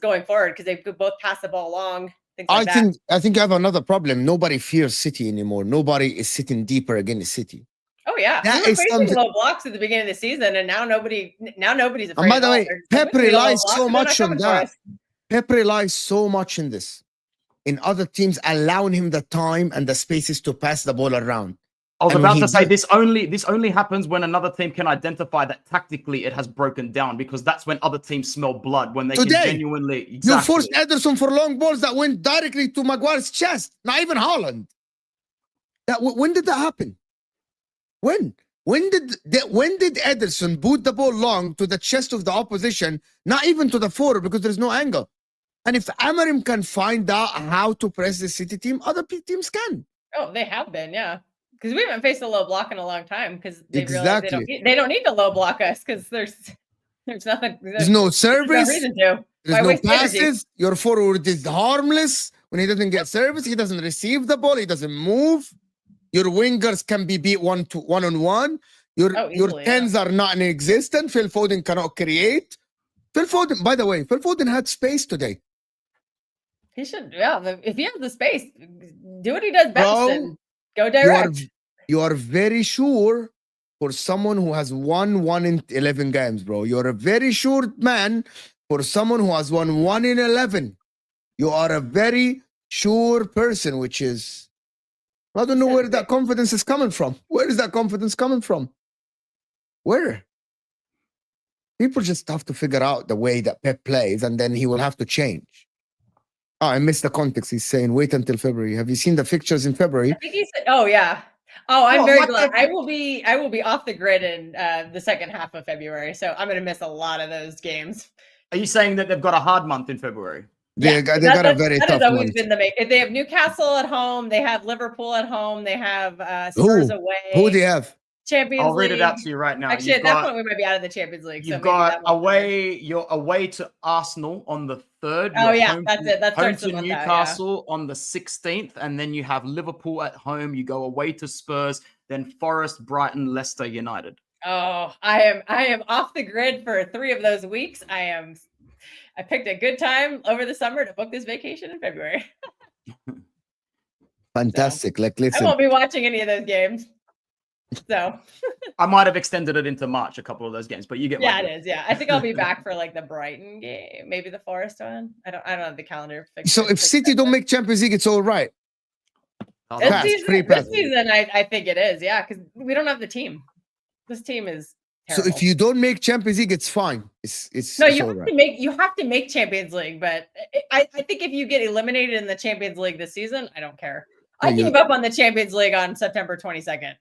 going forward, because they could both pass the ball along. I think you have another problem. Nobody fears City anymore. Nobody is sitting deeper against City. Oh yeah, we were facing low blocks at the beginning of the season, and now nobody's afraid. And by the way, Pep relies so much on that. Pep relies so much in this, in other teams allowing him the time and the spaces to pass the ball around. I was about to say this only happens when another team can identify that tactically it has broken down, because that's when other teams smell blood, when they can genuinely. You forced Ederson for long balls that went directly to Maguire's chest. Not even Haaland. When did that happen? When did Ederson boot the ball long to the chest of the opposition? Not even to the forward, because there's no angle. And if Amorim can find out how to press the City team, other teams can. Oh, they have been, yeah. because we haven't faced a low block in a long time because they realize Exactly. they don't need to low block us because there's nothing. There's no There's service. no reason to. There's Why no waste energy? passes. Your forward is harmless. When he doesn't get service, he doesn't receive the ball. He doesn't move. Your wingers can be beat one on one. Your Easily, tens are not in existence. Phil Foden cannot create. Phil Foden, by the way, Phil Foden had space today. He should, if he has the space, do what he does best Bro, and go direct. You are very sure for someone who has won 1 in 11 games, bro. You're a very sure man for someone who has won 1 in 11. You are a very sure person, which is, I don't know where that confidence is coming from. Where is that confidence coming from? Where? People just have to figure out the way that Pep plays, and then he will have to change. Oh, I missed the context. He's saying wait until February. Have you seen the fixtures in February? I think he said, oh yeah. Oh, I'm very glad. I will be off the grid in the second half of February, so I'm going to miss a lot of those games. Are you saying that they've got a hard month in February? They got a very tough month. They have Newcastle at home. They have Liverpool at home. They have Spurs away. Who do they have? Champions League. I'll read it out to you right now. Actually, at that point, we might be out of the Champions League. You've got away. You're away to Arsenal on the 3rd. Oh yeah, that's it. That's home to Newcastle on the 16th, and then you have Liverpool at home. You go away to Spurs, then Forest, Brighton, Leicester United. Oh, I am off the grid for 3 of those weeks. I picked a good time over the summer to book this vacation in February. Fantastic. So, like, listen, I won't be watching any of those games. So I might have extended it into March, a couple of those games, but you get it is. Yeah, I think I'll be back for like the Brighton game, maybe the Forest one. I don't have the calendar. So if City don't make Champions League, it's all right. This season, I think it is. Yeah, because we don't have the team. This team is terrible. So if you don't make Champions League, it's fine. You have to make Champions League, but I think if you get eliminated in the Champions League this season, I don't care. I gave up on the Champions League on September 22nd.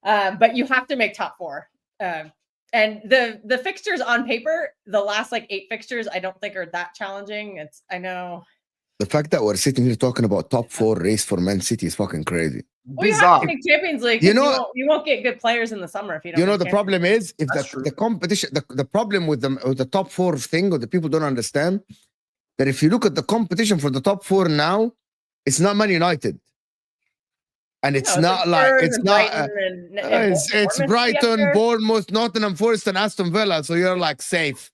But you have to make top 4. And the fixtures on paper, the last like 8 fixtures, I don't think are that challenging. I know. The fact that we're sitting here talking about top 4 race for Man City is fucking crazy. Well, you have to make Champions League. You won't get good players in the summer if you don't. You know the problem is if the competition, the problem with the top 4 thing, or the people don't understand that if you look at the competition for the top 4 now, it's not Man United. And it's not like it's Brighton, Bournemouth, Nottingham Forest, and Aston Villa. So you're like safe.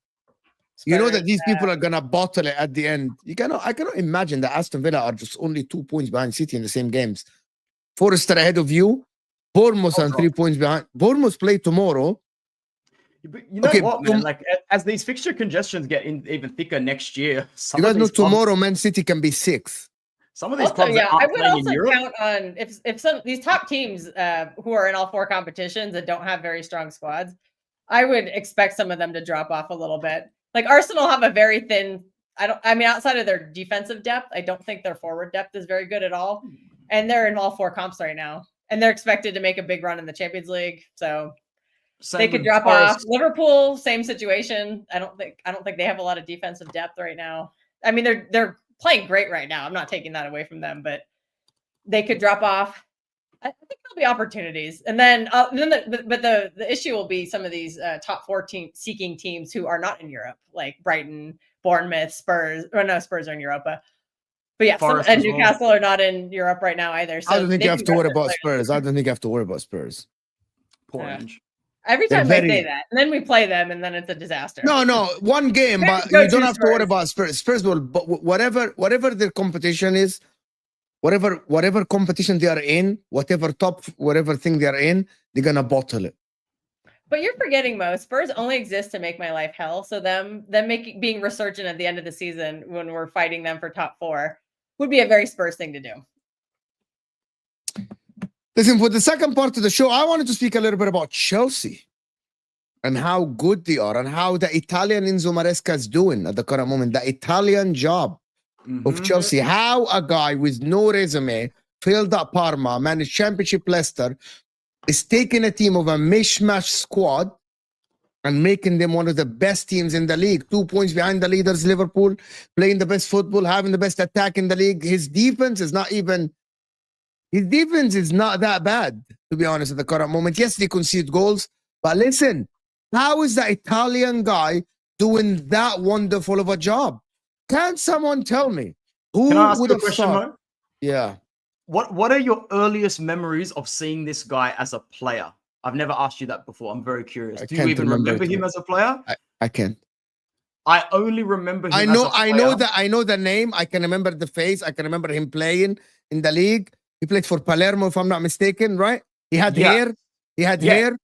You know that these people are gonna bottle it at the end. I cannot imagine that Aston Villa are just only 2 points behind City in the same games. Forest are ahead of you. Bournemouth and 3 points behind. Bournemouth play tomorrow. But you know what, man? Like as these fixture congestions get even thicker next year, you guys know tomorrow Man City can be 6th. Some of these clubs I would also count on if some these top teams who are in all 4 competitions and don't have very strong squads, I would expect some of them to drop off a little bit. Like Arsenal have a very thin. Outside of their defensive depth, I don't think their forward depth is very good at all, and they're in all 4 comps right now, and they're expected to make a big run in the Champions League, so they could drop off. Liverpool, same situation. I don't think they have a lot of defensive depth right now. I mean, they're playing great right now. I'm not taking that away from them, but they could drop off. I think there'll be opportunities, and then the issue will be some of these top 4 seeking teams who are not in Europe, like Brighton, Bournemouth, Spurs. Or no, Spurs are in Europa. But yeah, and Newcastle are not in Europe right now either. So I don't think you have to worry about Spurs. I don't think you have to worry about Spurs. Every time I say that, and then we play them, and then it's a disaster. No, one game, but you don't have to worry about Spurs. Spurs will, but whatever their competition is, whatever competition they are in, whatever thing they are in, they're gonna bottle it. But you're forgetting, Mo. Spurs only exist to make my life hell. So them being resurgent at the end of the season when we're fighting them for top 4 would be a very Spurs thing to do. Listen, for the second part of the show, I wanted to speak a little bit about Chelsea and how good they are and how the Italian Enzo Maresca is doing at the current moment. The Italian job of Chelsea. How a guy with no resume, failed at Parma, managed Championship Leicester, is taking a team of a mishmash squad and making them one of the best teams in the league. 2 points behind the leaders, Liverpool, playing the best football, having the best attack in the league. His defense is not even His defense is not that bad, to be honest, at the current moment. Yes, they concede goals, but listen, how is the Italian guy doing that wonderful of a job? Can someone tell me? Who Can I ask would you a have question, thought? Mo? Yeah. What are your earliest memories of seeing this guy as a player? I've never asked you that before. I'm very curious. I Do you can't even remember remember it. him as a player? I can't. I only remember him I as know a player. I know the name. I can remember the face. I can remember him playing in the league. He played for Palermo, if I'm not mistaken, right? He had Yeah. hair. He had Yeah. hair.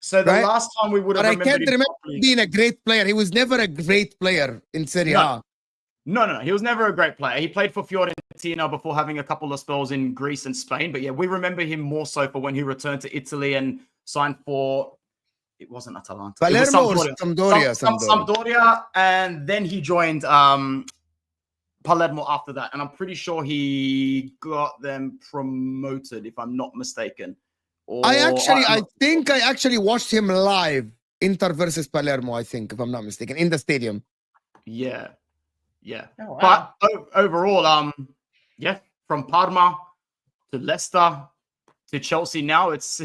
So the Right? last time we would have But I remembered can't him remember properly. being a great player. He was never a great player in Serie A. No. He was never a great player. He played for Fiorentina before having a couple of spells in Greece and Spain. But yeah, we remember him more so for when he returned to Italy and signed for, it wasn't Atalanta. Palermo or Sampdoria. Sampdoria? Sampdoria, and then he joined Palermo after that. And I'm pretty sure he got them promoted, if I'm not mistaken. I think I actually watched him live. Inter versus Palermo, I think, if I'm not mistaken, in the stadium. Yeah. Oh, wow. But overall, yeah, from Parma to Leicester to Chelsea now, it's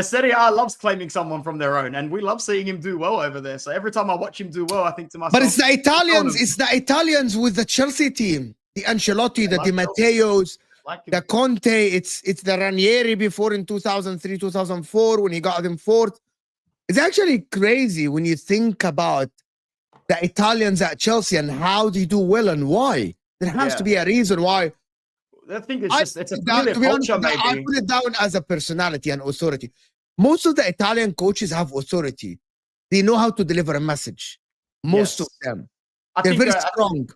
Serie A loves claiming someone from their own, and we love seeing him do well over there. So every time I watch him do well, I think to myself, But it's the Italians. It's the Italians with the Chelsea team, the Ancelotti, the Di Matteos, the Conte. It's the Ranieri before in 2003, 2004 when he got them fourth. It's actually crazy when you think about the Italians at Chelsea and how they do well and why. There has to be a reason why. I think it's a familiar culture, maybe. I put it down as a personality and authority. Most of the Italian coaches have authority. They know how to deliver a message. Most of them. They're very strong.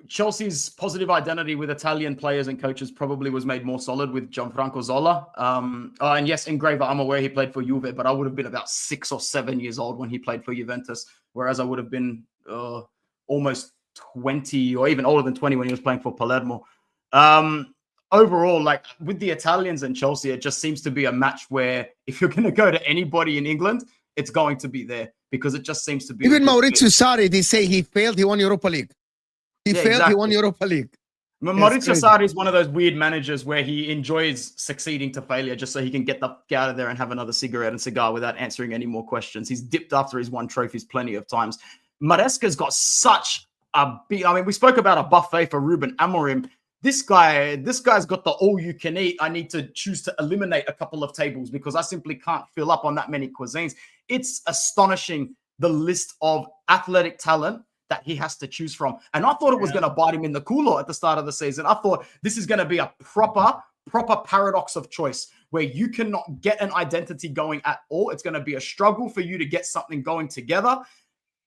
Chelsea's positive identity with Italian players and coaches probably was made more solid with Gianfranco Zola. And yes, Engraver, I'm aware he played for Juve, but I would have been about 6 or 7 years old when he played for Juventus, whereas I would have been almost 20 or even older than 20 when he was playing for Palermo. Overall, like with the Italians and Chelsea, it just seems to be a match where if you're going to go to anybody in England, it's going to be there because it just seems to be. Even Maurizio Sarri, they say he failed, he won Europa League. He failed, he won Europa League. Maurizio Sarri is one of those weird managers where he enjoys succeeding to failure just so he can get out of there and have another cigarette and cigar without answering any more questions. He's dipped after he's won trophies plenty of times. Maresca's got such a big, I mean, we spoke about a buffet for Ruben Amorim. This guy's got the all you can eat. I need to choose to eliminate a couple of tables because I simply can't fill up on that many cuisines. It's astonishing the list of athletic talent that he has to choose from. And I thought it was going to bite him in the cooler at the start of the season. I thought this is going to be a proper paradox of choice where you cannot get an identity going at all. It's going to be a struggle for you to get something going together.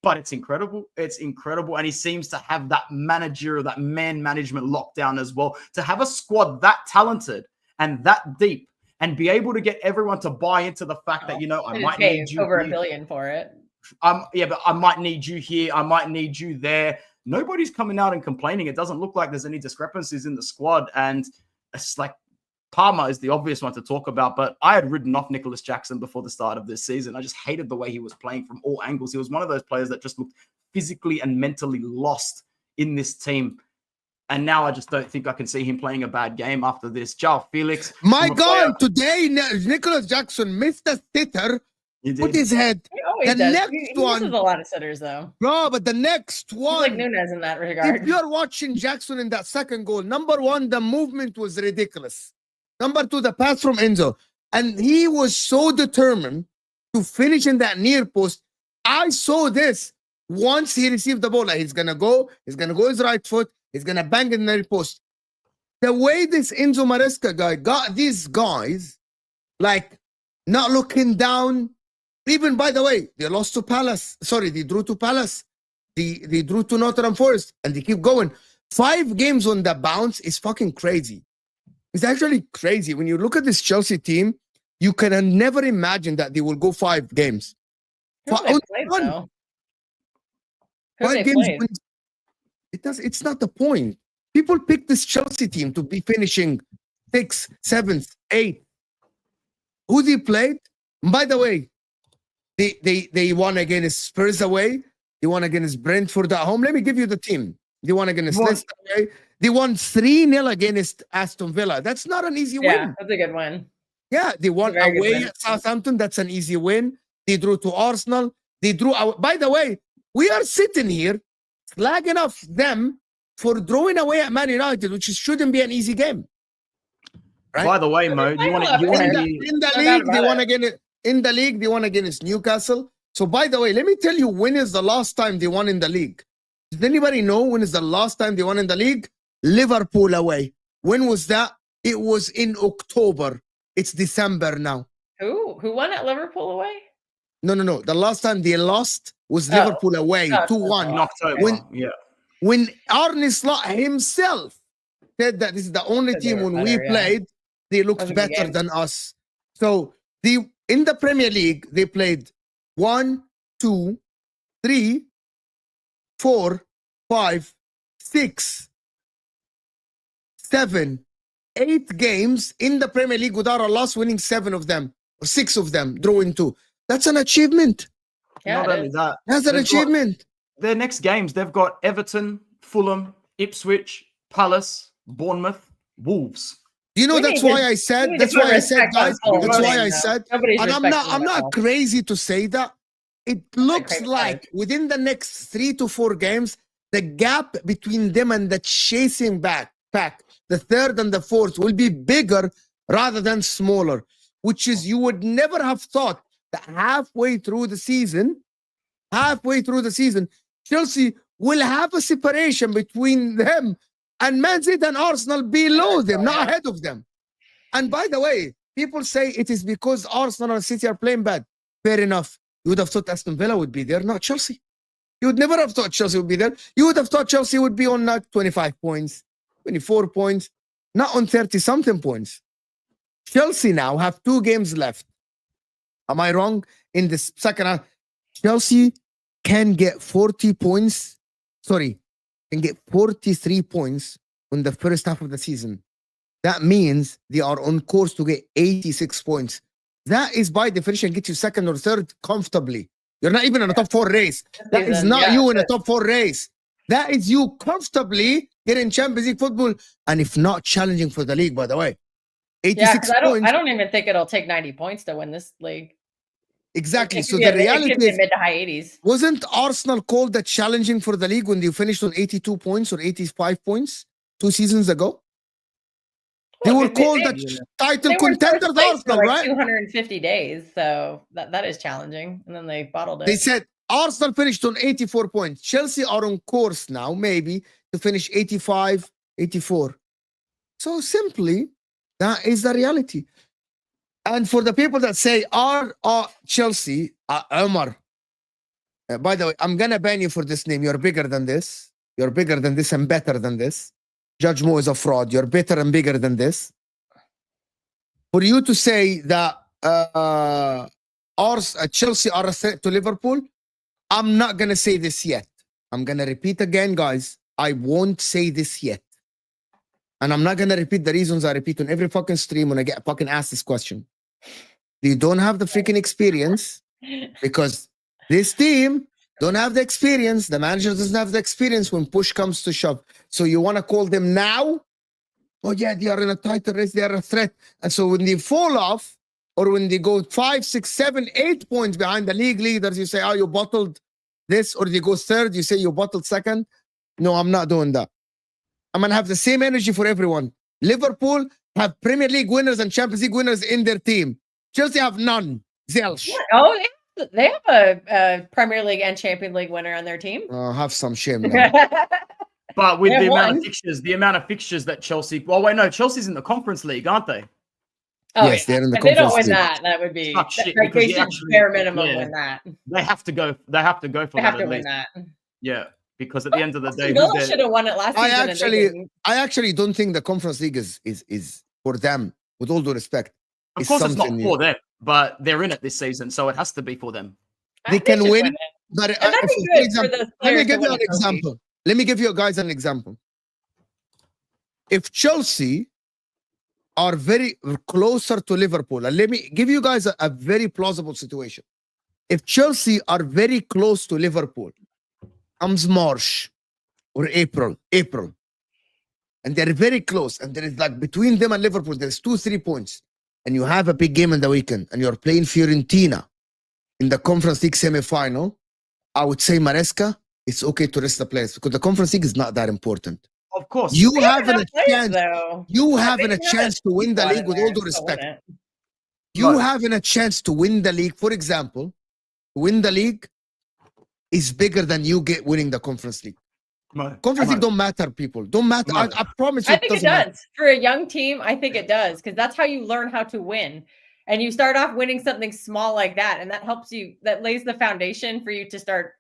But it's incredible. It's incredible. And he seems to have that managerial, that man management lockdown as well. To have a squad that talented and that deep and be able to get everyone to buy into the fact that, I might need you over $1 billion for it. Yeah, but I might need you here. I might need you there. Nobody's coming out and complaining. It doesn't look like there's any discrepancies in the squad. And it's like Parma is the obvious one to talk about, but I had written off Nicholas Jackson before the start of this season. I just hated the way he was playing from all angles. He was one of those players that just looked physically and mentally lost in this team. And now I just don't think I can see him playing a bad game after this. João Felix. My God, today Nicholas Jackson missed a sitter. Put his head. He always does. He misses a lot of sitters, though. Bro, but the next one. He's like Nunez in that regard. If you're watching Jackson in that second goal, number one, the movement was ridiculous. Number two, the pass from Enzo. And he was so determined to finish in that near post. I saw this once he received the ball. Like he's going to go his right foot. He's going to bang in the near post. The way this Enzo Maresca guy got these guys, like, not looking down. Even, by the way, they lost to Palace. Sorry, they drew to Palace. They drew to Nottingham Forest. And they keep going. 5 games on the bounce is fucking crazy. It's actually crazy. When you look at this Chelsea team, you can never imagine that they will go 5 games. Who they played, though? Who 5 games. It's not the point. People pick this Chelsea team to be finishing 6th, 7th, 8th. Who they played? By the way, they won against Spurs away. They won against Brentford at home. Let me give you the team. They won against Leicester away. They won 3-0 against Aston Villa. That's not an easy Yeah, win. that's a good one. Yeah, they won very good away win. at Southampton. That's an easy win. They drew to Arsenal. They drew out. By the way, we are sitting here slagging off them for drawing away at Man United, which shouldn't be an easy game. Right? By the way, Mo, you want to In hear the No doubt league, they about won it. against in the league, they won against Newcastle. So by the way, let me tell you, when is the last time they won in the league? Does anybody know when is the last time they won in the league? Liverpool away. When was that? It was in October. It's December now. Who won at Liverpool away? No. The last time they lost was Oh. Liverpool away, Oh, 2-1. in October? When- When Arne Slot himself said that this is the only Said they team were when we better, yeah. played, they That looked was a good better game. than us. So in the Premier League, they played 1, 2, 3, 4, 5, 6, 7, 8 games in the Premier League without a loss, winning 7 of them, or 6 of them, drawing 2. That's an achievement. Yeah, Not it only is. that, That's an they've got- achievement. their next games, they've got Everton, Fulham, Ipswich, Palace, Bournemouth, Wolves. You know, We that's need why to- I we said, need to that's put why I said, respect on guys, Fulham's that's why name, I though. said, Nobody's and I'm respecting not that. crazy to say that. It looks crazy like within the next 3 to 4 games, the gap between them and the chasing pack, the third and the fourth, will be bigger rather than smaller, which is you would never have thought that halfway through the season, Chelsea will have a separation between them and Man City and Arsenal below them, not ahead of them. And by the way, people say it is because Arsenal and City are playing bad. Fair enough. You would have thought Aston Villa would be there, not Chelsea. You would never have thought Chelsea would be there. You would have thought Chelsea would be on like 25 points, 24 points, not on 30-something points. Chelsea now have 2 games left. Am I wrong? In the second half, Chelsea can get 40 points. Sorry, can get 43 points in the first half of the season. That means they are on course to get 86 points. That is by definition get you second or third comfortably. You're not even in a top 4 race. That is Season, not yeah, you in a but- top 4 race. That is you comfortably getting Champions League football, and if not challenging for the league, by the way. 86 Yeah, 'cause I points. don't even think it'll take 90 points to win this league. Exactly. It So could be the a- it reality could be is, mid to high 80s. wasn't Arsenal called the challenging for the league when they finished on 82 points or 85 points 2 seasons ago? They Well, were 'cause called they- the title they were in first contenders, place for Arsenal, like right? 250 days, so that is challenging. And then they bottled it. They said Arsenal finished on 84 points. Chelsea are on course now, maybe, to finish 85, 84. So simply, that is the reality. And for the people that say, are Chelsea, Omar, by the way, I'm going to ban you for this name. You're bigger than this. You're bigger than this and better than this. Judge Mo is a fraud. You're better and bigger than this. For you to say that Chelsea are a threat to Liverpool, I'm not going to say this yet. I'm going to repeat again, guys. I won't say this yet. And I'm not going to repeat the reasons I repeat on every fucking stream when I get fucking asked this question. You don't have the freaking experience because this team don't have the experience. The manager doesn't have the experience when push comes to shove. So you want to call them now? Oh yeah, they are in a title race. They are a threat. And so when they fall off or when they go 5, 6, 7, 8 points behind the league leaders, you say, oh, you bottled this. Or they go third, you say you bottled second. No, I'm not doing that. I'm going to have the same energy for everyone. Liverpool have Premier League winners and Champions League winners in their team. Chelsea have none. Zilch. Oh, they have a Premier League and Champions League winner on their team. Have some shame now. But with They the have amount one. of fixtures that Chelsea, well, wait, no, Chelsea's in the Conference League, aren't they? Oh, Yes, they're in the If they don't Conference win League. that would be Not shit, like, because they you should actually- bare minimum yeah. win that. They have to go. They have to go for They that have to at win least. that. Yeah, because at the end of the day, Villa who's should their- have won it last I season. and they actually- didn't. I actually don't think the Conference League is for them, with all due respect. of It's course it's not something for them, but they're in it this season, so it has to be for them. They can should win. it. But And that'd be for good example, for those let me players to give you win an a trophy. example. Let me give you guys an example. If Chelsea are very closer to Liverpool, and let me give you guys a very plausible situation. If Chelsea are very close to Liverpool, comes March or April, and they're very close, and there is like between them and Liverpool, there's 2-3 points, and you have a big game in the weekend, and you're playing Fiorentina in the Conference League semi-final, I would say Maresca, it's okay to rest the players because the Conference League is not that important. Of course. You They have having a enough players, chance. though. You Yeah, having they a have chance to win the squad league in with there all due to win respect. it. You No. having a chance to win the league, for example, to win the league is bigger than you get winning the Conference League. Mo, Conference Mo, League don't matter, people. Don't matter. No. I promise you, I think it doesn't matter. does. For a young team, I think it does because that's how you learn how to win. And you start off winning something small like that, and that helps you, that lays the foundation for you to start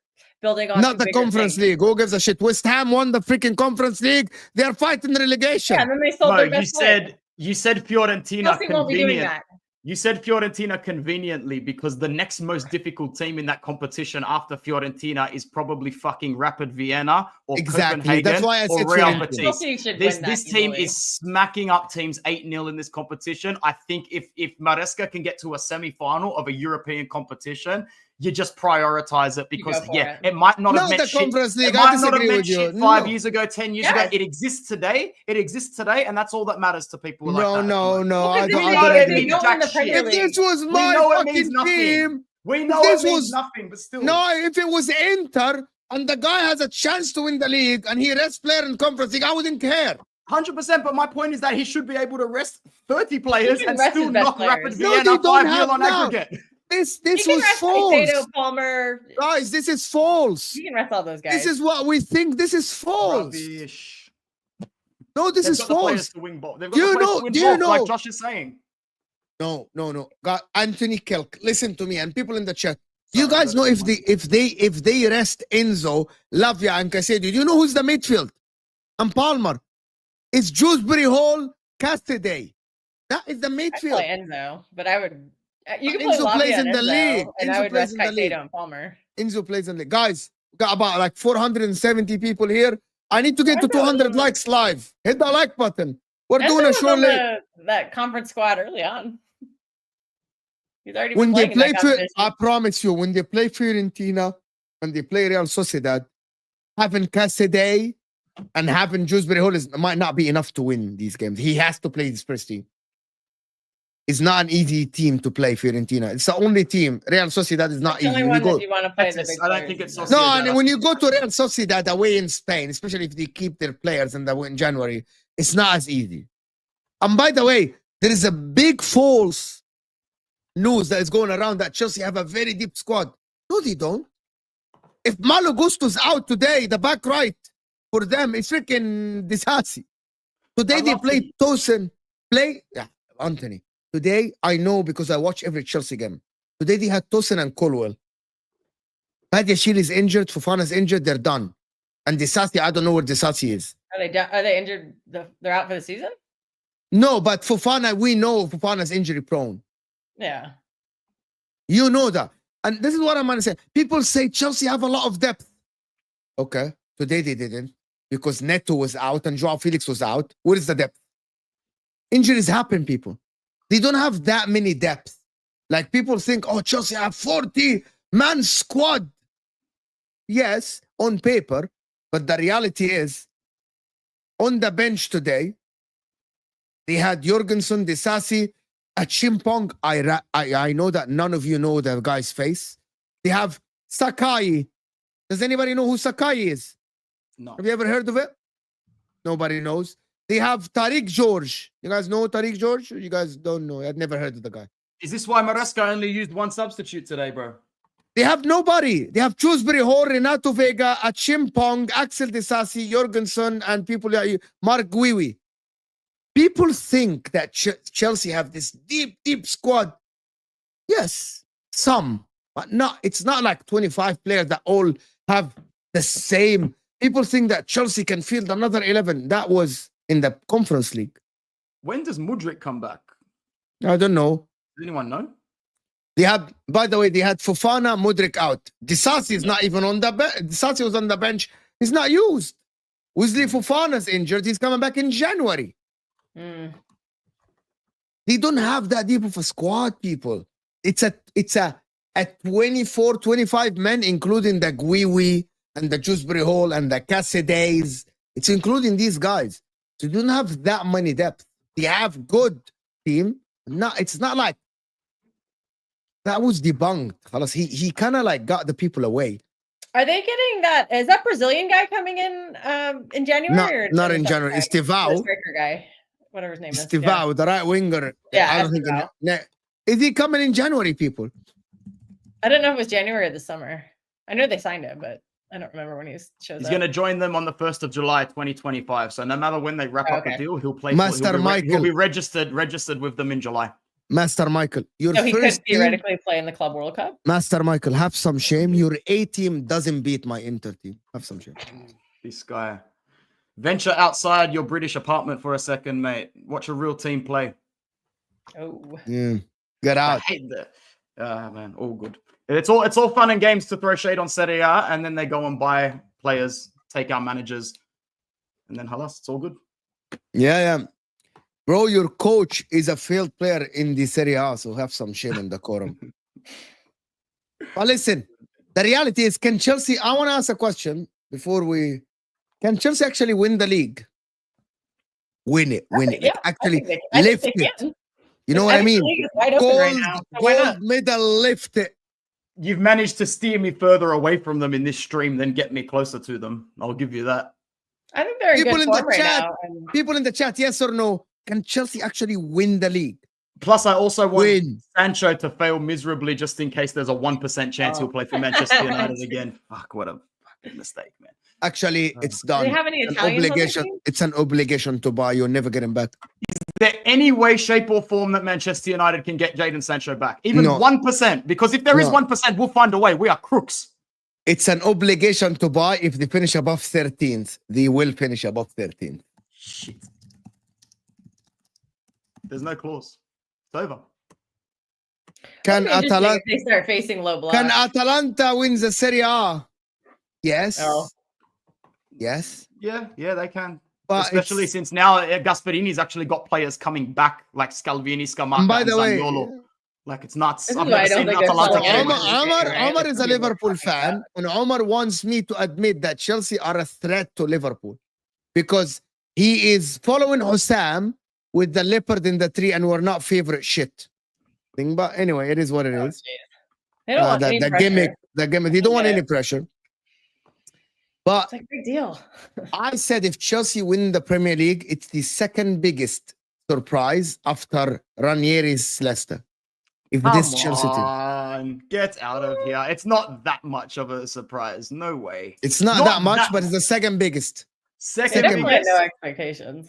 building on. Not to the bigger Conference things. League. Who gives a shit? West Ham won the freaking Conference League. They are fighting relegation. Yeah, and then they sold Mo, their you best player. said Fiorentina Chelsea won't be doing convenient. that. You said Fiorentina conveniently because the next most difficult team in that competition after Fiorentina is probably fucking Rapid Vienna or Exactly. Copenhagen That's why I said or Real Fiorentina. Betis. Chelsea should This win that team easily. is smacking up teams 8-0 in this competition. I think if Maresca can get to a semi-final of a European competition, you just prioritize it because go for it might not have Not meant the shit. Conference It League. I might not have disagree meant with you. shit 5 No. years ago, 10 years Yes. ago. It exists today. It exists today, and that's all that matters to people. Like No, that at the no, moment. no. Well, I 'cause don't, if I they- don't it if they agree. means don't win the jack Premier shit. If this League, was We my know it means fucking nothing. team, We if know this it means was- nothing, but still. no, if it was Inter and the guy has a chance to win the league and he rests player in Conference League, I wouldn't care. 100%, but my point is that he should be able to rest 30 players can and rest still his best knock players. Rapid No, Vienna they don't 5-0 have on now. aggregate. This he can was rest false. Caicedo, Palmer. Guys, this is false. He can rest all those guys. This is what we think. This is false. Rubbish. No, this They've is got the players false. to win both. They've got Do you the players know- to win do you both, know- like Josh is saying. No. God, Anthony Kelk, listen to me and people in the chat. You Sorry, guys know that's if they rest Enzo, Lavia, and Caicedo, do you know who's the midfield? And Palmer. It's Dewsbury Hall, Cassidy. That is the I'd play midfield. Enzo, but I would. You But can play Enzo plays Lavia in and the Enzo, league. and Enzo I would plays rest in the league. Caicedo and Palmer. Enzo plays in the guys. We got about like 470 people here. I need to get to I thought 200 Enzo- likes live. Hit the like button. We're Enzo doing a was show on late. that conference squad early on. He's already been When they playing in that play, competition. I promise you, when they play Fiorentina and they play Real Sociedad, having Cassidy and having Dewsbury Hall might not be enough to win these games. He has to play this first team. It's not an easy team to play Fiorentina. It's the only team. Real Sociedad is not It's the easy. only When you one go, that you want to play the That's big it. I don't players think it's in. Sociedad. no, Yeah, and that's- when you go to Real Sociedad away in Spain, especially if they keep their players in January, it's not as easy. And by the way, there is a big false news that is going around that Chelsea have a very deep squad. No, they don't. If Malo Gusto's out today, the back right for them is freaking Disasi. Today I they love play him. Tosin. Anthony. Today I know because I watch every Chelsea game. Today they had Tosin and Colwell. Badiashile is injured, Fofana's injured, they're done. And Disasi, I don't know where Disasi is. Are they injured? They're out for the season? No, but Fofana, we know Fofana's injury prone. Yeah. You know that. And this is what I'm going to say. People say Chelsea have a lot of depth. Okay. Today they didn't because Neto was out and Joao Felix was out. Where is the depth? Injuries happen, people. They don't have that many depth. Like people think, oh, Chelsea have 40-man squad. Yes, on paper. But the reality is, on the bench today, they had Jorgensen, Disasi, a Chimpong. I know that none of you know the guy's face. They have Sakai. Does anybody know who Sakai is? No. Have you ever heard of it? Nobody knows. They have Tariq George. You guys know Tariq George? You guys don't know. I've never heard of the guy. Is this why Maresca only used one substitute today, bro? They have nobody. They have Dewsbury Hall, Renato Vega, a Chimpong, Axel Disasi, Jorgensen, and people like Mark Guiwi. People think that Chelsea have this deep squad. Yes, some, but not. It's not like 25 players that all have the same. People think that Chelsea can field another 11. That was in the Conference League. When does Mudryk come back? I don't know. Does anyone know? They had, by the way, they had Fofana, Mudryk out. Disasi is not even on the bench. Disasi was on the bench. He's not used. Wesley Fofana's injured. He's coming back in January. Mm. They don't have that deep of a squad, people. It's a 24, 25 men, including the Guiwi and the Dewsbury Hall and the Cassidys. It's including these guys. They don't have that many depth. They have good team. It's not like that was debunked. خلاص, he kind of like got the people away. Are they getting that? Is that Brazilian guy coming in January? Not in January. It's The Tivao. striker guy, whatever his name is. Tivao, the right winger. Yeah, I don't think. Is he coming in January, people? I don't know if it was January or the summer. I know they signed him, but I don't remember when he shows He's up. going to join them on the 1st of July, 2025. So no matter when they wrap up the deal, he'll play. He'll be registered with them in July. Master Michael, so he could theoretically play in the Club World Cup. Master Michael, have some shame. Your A team doesn't beat my Inter team. Have some shame. This guy. Venture outside your British apartment for a second, mate. Watch a real team play. Oh, yeah. Get out. I hate that. Man, all good. It's all fun and games to throw shade on Serie A, and then they go and buy players, take our managers, and then halas, it's all good. Yeah. Bro, your coach is a failed player in the Serie A, so have some shame in the quorum. But listen, the reality is, can Chelsea, I want to ask a question before can Chelsea actually win the league? Win it. Yeah, actually lift it. You know what I mean? Gold medal, lift it. You've managed to steer me further away from them in this stream than get me closer to them. I'll give you that. I think they're people in the right chat. now. People in the chat, yes or no? Can Chelsea actually win the league? Plus, I also want Sancho to fail miserably just in case there's a 1% chance he'll play for Manchester United again. Fuck, what a fucking mistake, man. Actually, it's done. Do they have any Italians on the team? It's an obligation to buy. You'll never get him back. Is there any way, shape, or form that Manchester United can get Jadon Sancho back? Even 1%? Because if there is 1%, we'll find a way. We are crooks. It's an obligation to buy. If they finish above 13th, they will finish above 13th. Shit. There's no clause. It's over. Can Atalanta? They start facing low block. Can Atalanta win the Serie A? Yes. No. Yes. Yeah, they can. But especially since now Gasperini's actually got players coming back like Scalvini, Scamacca, by the and way, Zaniolo. Like, it's nuts. This I've is why never I seen don't think Atalanta they're game. selling Omar is a Liverpool fan, and Omar wants me to admit that Chelsea are a threat to Liverpool because he is following Hussam with the leopard in the tree, and we're not favorite shit. But anyway, it is what it is. They don't want any pressure. The gimmick. They don't want any pressure. But it's like a big deal. I said if Chelsea win the Premier League, it's the second biggest surprise after Ranieri's Leicester. If this Chelsea team, get out of here. It's not that much of a surprise. No way. It's not that much, but it's the second biggest. Second biggest. No expectations.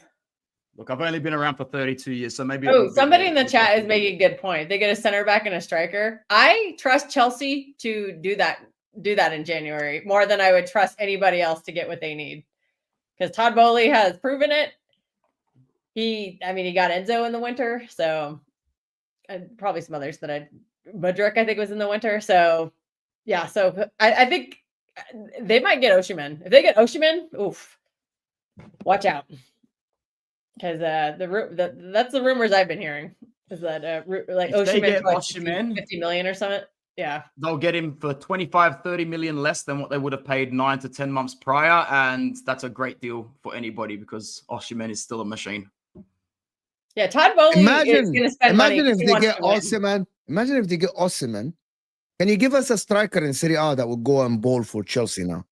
Look, I've only been around for 32 years, so maybe. Oh, somebody in the chat is making a good point. They get a center back and a striker. I trust Chelsea to do that in January more than I would trust anybody else to get what they need. Because Todd Boehly has proven it. He got Enzo in the winter, so and probably some others that Mudryk, I think, was in the winter. So yeah, so I think they might get Osimhen. If they get Osimhen, oof, watch out. Because that's the rumors I've been hearing. Is that like Osimhen like 50 million or something? Yeah. They'll get him for 25-30 million less than what they would have paid 9 to 10 months prior, and that's a great deal for anybody because Osimhen is still a machine. Yeah, Todd Boehly is going to spend money. Imagine if they get Osimhen. Imagine if they get Osimhen. Can you give us a striker in Serie A that will go and bowl for Chelsea now?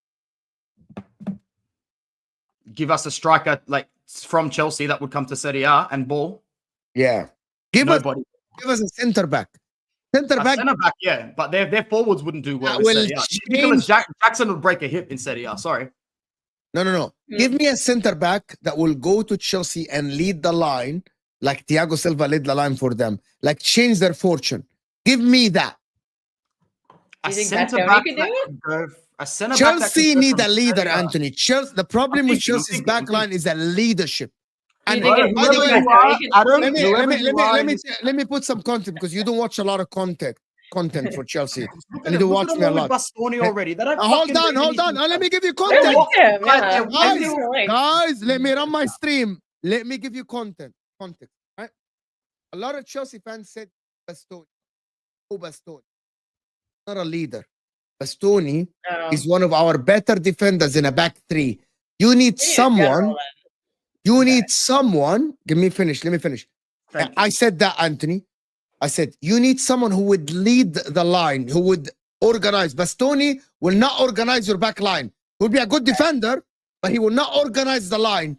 Give us a striker like from Chelsea that would come to Serie A and ball. Yeah. Give us a centre back. Centre back, yeah, but their forwards wouldn't do well in Serie A. Nicholas Jackson would break a hip in Serie A. Sorry. No. Give me a centre back that will go to Chelsea and lead the line like Thiago Silva led the line for them. Like change their fortune. Give me that. You think Bastoni could do it? Chelsea need a leader, Anthony. The problem with Chelsea's backline is a leadership. And let me put some content because you don't watch a lot of content for Chelsea. And you don't watch me a lot. Bastoni already. Hold on. Let me give you content. Guys, let me run my stream. Let me give you context. Right? A lot of Chelsea fans said Bastoni. Oh, Bastoni. Not a leader. Bastoni is one of our better defenders in a back three. You need someone. You Okay. need someone. Let me finish. Thank I you. said that, Anthony. I said you need someone who would lead the line, who would organize. Bastoni will not organize your back line. He'll be a good defender, but he will not organize the line.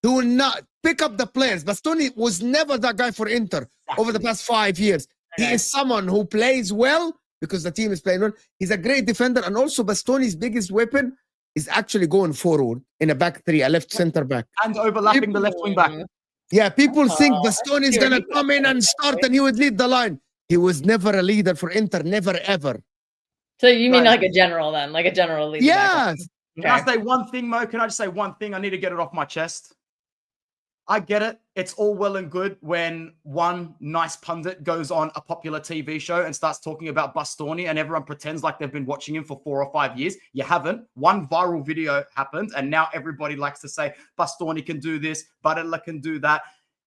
He will not pick up the players. Bastoni was never that guy for Inter over the past 5 years. He Okay. is someone who plays well because the team is playing well. He's a great defender, and also Bastoni's biggest weapon is actually going forward in a back three, a left center back. And overlapping the left wing back. Yeah, people think Oh, Bastoni is see where gonna he come in and start and he would lead the line. He was never a leader for Inter, never ever. So you mean Right. like a general then, like a general leader? Yes. Can I say one thing, Mo? Can I just say one thing? I need to get it off my chest. I get it. It's all well and good when one nice pundit goes on a popular TV show and starts talking about Bastoni and everyone pretends like they've been watching him for 4 or 5 years. You haven't. One viral video happened and now everybody likes to say Bastoni can do this, Barella can do that.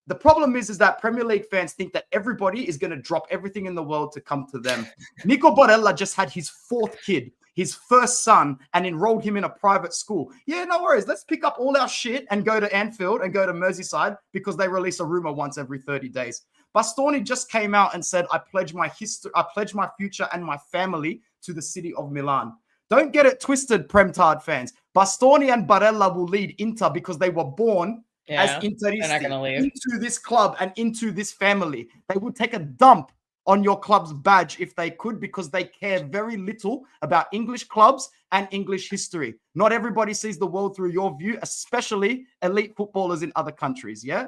The problem is that Premier League fans think that everybody is going to drop everything in the world to come to them. Nico Barella just had his 4th kid, his first son, and enrolled him in a private school. Yeah, no worries. Let's pick up all our shit and go to Anfield and go to Merseyside because they release a rumor once every 30 days. Bastoni just came out and said, I pledge my future and my family to the city of Milan. Don't get it twisted, Premtard fans. Bastoni and Barella will lead Inter because they were born as Interisti into this club and into this family. They would take a dump on your club's badge if they could, because they care very little about English clubs and English history. Not everybody sees the world through your view, especially elite footballers in other countries. Yeah,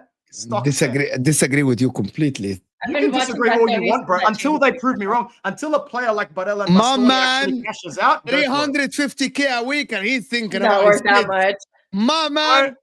Disagree with you completely. You can disagree all you want, bro. Until they prove me wrong. Until a player like Barella and My Bastoni man, actually cashes out, 350K a week, and he's thinking Not about worth his that kids. much. My man,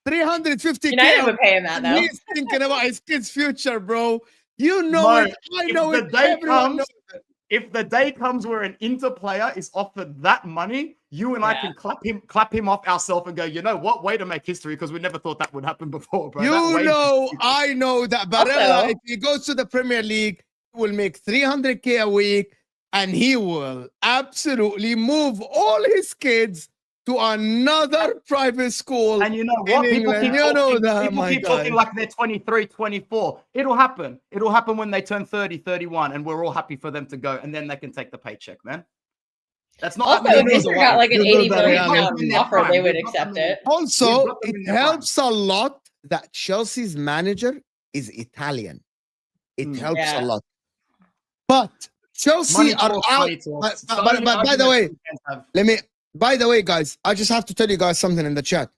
350K. United would pay him that though. He's thinking about his kid's future, bro. You know Mo, it. I know if it. the day Everyone comes, knows it. if the day comes where an Inter player is offered that money, you and I can clap him off ourselves and go, you know what? Way to make history, because we never thought that would happen before, bro. You know, I know that Barella, Also, if he goes to the Premier League, he will make 300K a week, and he will absolutely move all his kids to another private school. And you know what? People keep talking like they're 23, 24. It'll happen. It'll happen when they turn 30, 31, and we're all happy for them to go, and then they can take the paycheck, man. That's not also, if Inter got like an 80 million offer, they would accept it. Also, it helps a lot that Chelsea's manager is Italian. It helps a lot. But Chelsea are out. But by the way, by the way, guys, I just have to tell you guys something in the chat.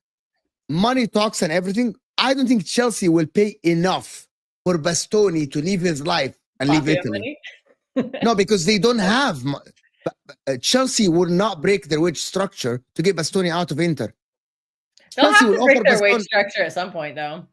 Money talks and everything. I don't think Chelsea will pay enough for Bastoni to leave his life and leave Italy. No, because they don't have. Chelsea will not break their wage structure to get Bastoni out of Inter. They'll have to break their wage structure at some point, though.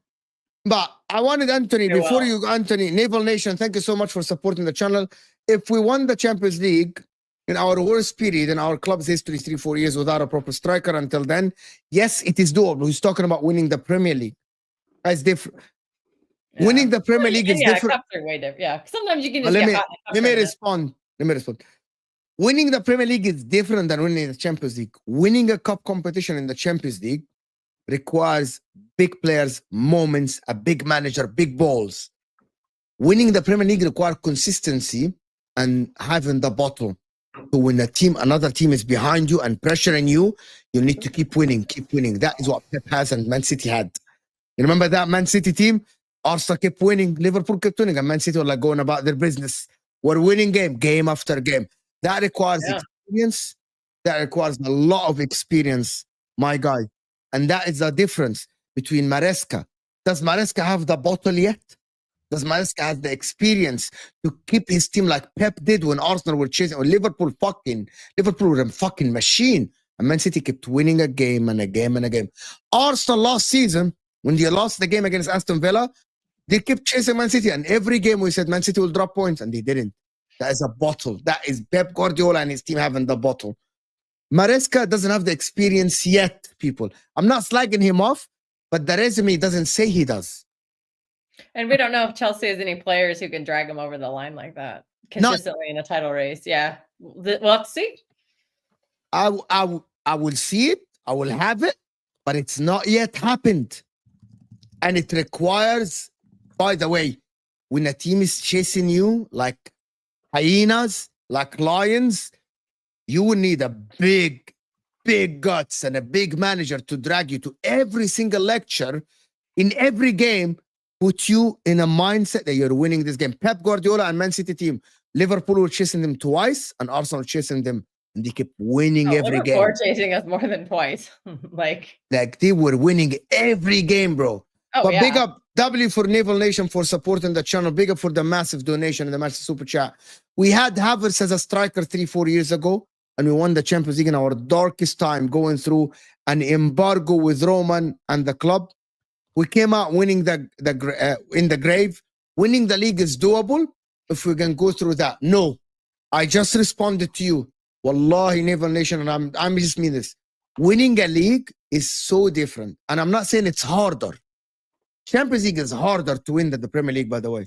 But I wanted Anthony, before you, Anthony, Naval Nation, thank you so much for supporting the channel. If we won the Champions League in our worst period in our club's history, 3-4 years without a proper striker until then, yes, it is doable. He's talking about winning the Premier League. That's different. Yeah. Winning the Premier League is different. Cups are way different. Yeah, sometimes you can just get hot. Let me respond. Winning the Premier League is different than winning the Champions League. Winning a cup competition in the Champions League requires big players, moments, a big manager, big balls. Winning the Premier League requires consistency and having the bottle. So when another team is behind you and pressuring you, you need to keep winning, keep winning. That is what Pep has and Man City had. You remember that Man City team? Arsenal kept winning, Liverpool kept winning, and Man City were like going about their business. We're winning game after game. That requires experience. That requires a lot of experience, my guy. And that is the difference between Maresca. Does Maresca have the bottle yet? Does Maresca have the experience to keep his team like Pep did when Arsenal were chasing, or Liverpool were a fucking machine. And Man City kept winning a game and a game and a game. Arsenal last season, when they lost the game against Aston Villa, they kept chasing Man City. And every game we said Man City will drop points, and they didn't. That is a bottle. That is Pep Guardiola and his team having the bottle. Maresca doesn't have the experience yet, people. I'm not slagging him off, but the resume doesn't say he does. And we don't know if Chelsea has any players who can drag him over the line like that consistently in a title race. Yeah, we'll have to see. I will see it. I will have it, but it's not yet happened. And it requires, by the way, when a team is chasing you like hyenas, like lions, you will need a big guts and a big manager to drag you to every single lecture in every game, put you in a mindset that you're winning this game. Pep Guardiola and Man City team, Liverpool were chasing them twice and Arsenal chasing them, and they kept winning every game. Liverpool chasing us more than twice. like they were winning every game, bro. But yeah. big up W for Naval Nation for supporting the channel. Big up for the massive donation in the Massive Super Chat. We had Havertz as a striker 3-4 years ago, and we won the Champions League in our darkest time, going through an embargo with Roman and the club. We came out winning in the grave. Winning the league is doable if we can go through that. No, I just responded to you. Wallahi, Naval Nation, and I'm just mean this. Winning a league is so different, and I'm not saying it's harder. Champions League is harder to win than the Premier League, by the way.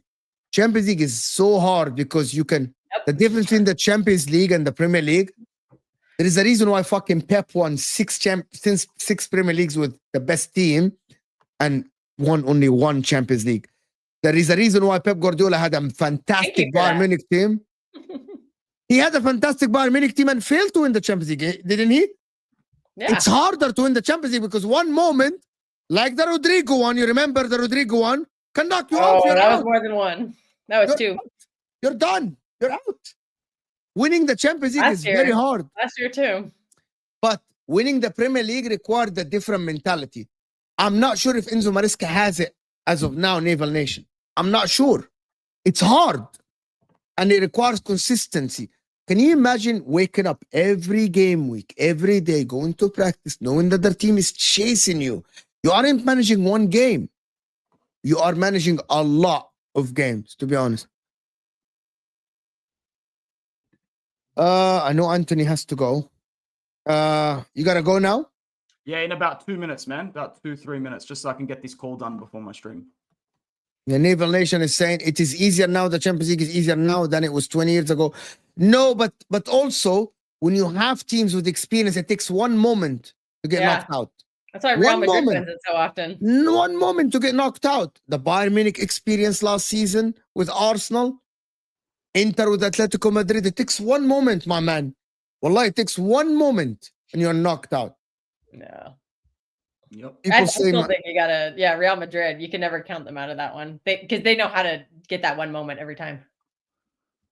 Champions League is so hard because you can. The difference between the Champions League and the Premier League, there is a reason why fucking Pep won six Premier Leagues with the best team and won only one Champions League. There is a reason why Pep Guardiola had a fantastic Bayern Munich team. He had a fantastic Bayern Munich team and failed to win the Champions League, didn't he? Yeah. It's harder to win the Champions League because one moment, like the Rodrigo one, you remember the Rodrigo one, can knock you off. That was more than one. That was two. You're done. You're out. Winning the Champions League is very hard. Last year too. But winning the Premier League required a different mentality. I'm not sure if Enzo Maresca has it as of now, Naval Nation. I'm not sure. It's hard. And it requires consistency. Can you imagine waking up every game week, every day, going to practice, knowing that their team is chasing you? You aren't managing one game. You are managing a lot of games, to be honest. I know Anthony has to go. You got to go now? Yeah, in about 2 minutes, man. About 2-3 minutes, just so I can get this call done before my stream. The Naval Nation is saying it is easier now. The Champions League is easier now than it was 20 years ago. No, but also when you have teams with experience, it takes one moment to get knocked out. That's why Real Madrid wins it so often. 1 moment to get knocked out. The Bayern Munich experience last season with Arsenal, Inter with Atletico Madrid. It takes 1 moment, my man. Wallah, it takes 1 moment and you're knocked out. Yeah. Yep. I still think you gotta, Real Madrid. You can never count them out of that one because they know how to get that 1 moment every time.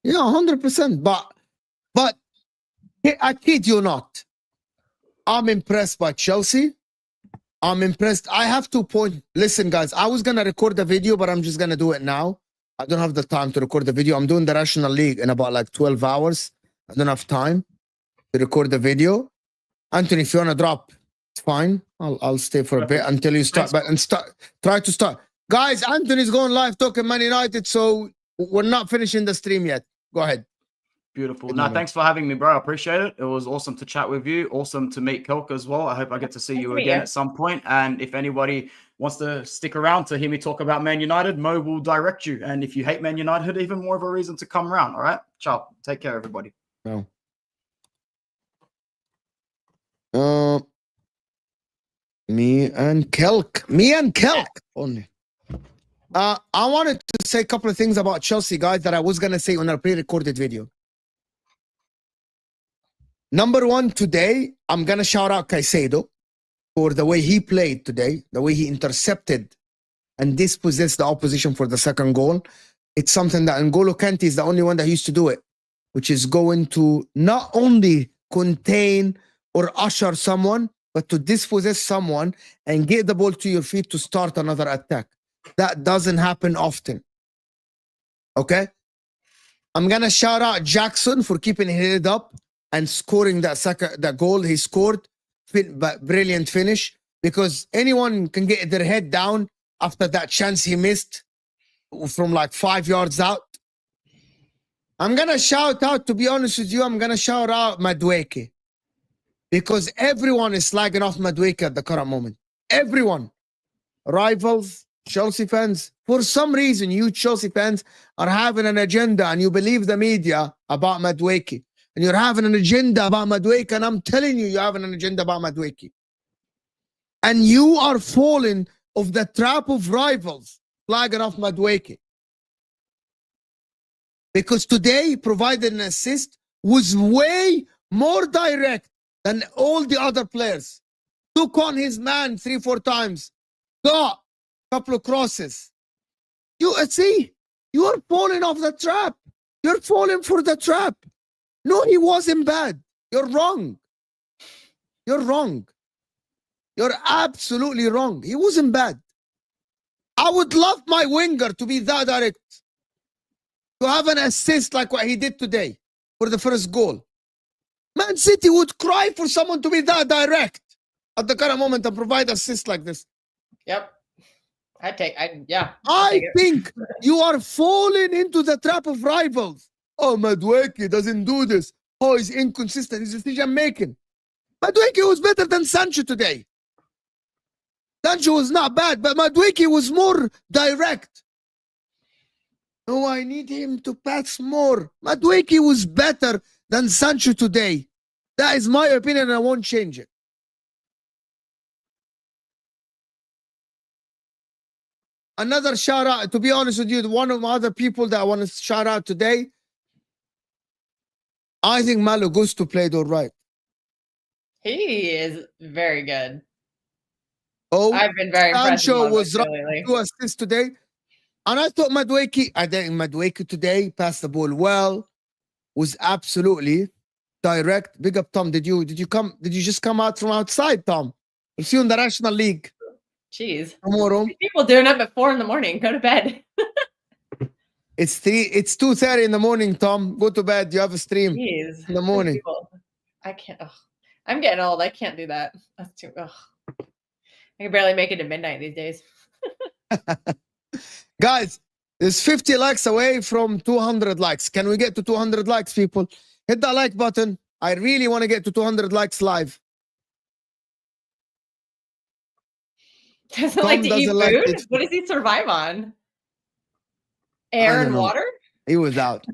Yeah, 100%. But I kid you not. I'm impressed by Chelsea. I'm impressed. I have 2 points. Listen, guys, I was gonna record the video, but I'm just gonna do it now. I don't have the time to record the video. I'm doing the National League in about like 12 hours. I don't have time to record the video. Anthony, if you wanna drop, it's fine. I'll stay for a bit until you start. Try to start. Guys, Anthony's going live talking Man United, so we're not finishing the stream yet. Go ahead. Beautiful. No, thanks for having me, bro. I appreciate it. It was awesome to chat with you. Awesome to meet Kelk as well. I hope I get to see you again at some point. And if anybody wants to stick around to hear me talk about Man United, Mo will direct you. And if you hate Man United, even more of a reason to come around. All right? Ciao. Take care, everybody. No. Me and Kelk only. I wanted to say a couple of things about Chelsea, guys, that I was gonna say on our pre-recorded video. Number one, today I'm gonna shout out Caicedo for the way he played today, the way he intercepted and dispossessed the opposition for the second goal. It's something that N'Golo Kante is the only one that used to do it, which is going to not only contain or usher someone, but to dispossess someone and get the ball to your feet to start another attack. That doesn't happen often. Okay? I'm going to shout out Jackson for keeping his head up and scoring that goal he scored. Brilliant finish, because anyone can get their head down after that chance he missed from like 5 yards out. I'm going to shout out, to be honest with you, I'm going to shout out Madueke, because everyone is slagging off Madueke at the current moment. Everyone. Rivals, Chelsea fans. For some reason, you Chelsea fans are having an agenda and you believe the media about Madueke. And you're having an agenda about Madueke, and I'm telling you, you're having an agenda about Madueke. And you are falling of the trap of rivals flagging off Madueke. Because today he provided an assist was way more direct than all the other players. Took on his man 3-4 times. Got a couple of crosses. You see, you're falling off the trap. You're falling for the trap. No, he wasn't bad. You're wrong. You're wrong. You're absolutely wrong. He wasn't bad. I would love my winger to be that direct. To have an assist like what he did today for the first goal. Man City would cry for someone to be that direct at the current moment and provide assist like this. Yep. I think you are falling into the trap of rivals. Oh, Madueke doesn't do this. Oh, he's inconsistent. His decision making. Madueke was better than Sancho today. Sancho was not bad, but Madueke was more direct. Oh, I need him to pass more. Madueke was better than Sancho today. That is my opinion, and I won't change it. Another shout out, to be honest with you, one of the other people that I want to shout out today, I think Malo Gusto played all right. He is very good. Oh, I've been very impressed. Sancho was lately. 2 assists today. And I thought Madueke today passed the ball well, was absolutely direct. Big up, Tom. Did you just come out from outside, Tom? We'll see you in the National League. Jeez. Tomorrow. People doing up at 4 a.m. Go to bed. It's 2:30 in the morning, Tom. Go to bed. You have a stream. Jeez. In the morning. I can't. Ugh. I'm getting old. I can't do that. That's too. Ugh. I can barely make it to midnight these days. Guys, there's 50 likes away from 200 likes. Can we get to 200 likes, people? Hit that like button. I really want to get to 200 likes live. Doesn't like to eat food? What does he survive on? Air and water? He was out.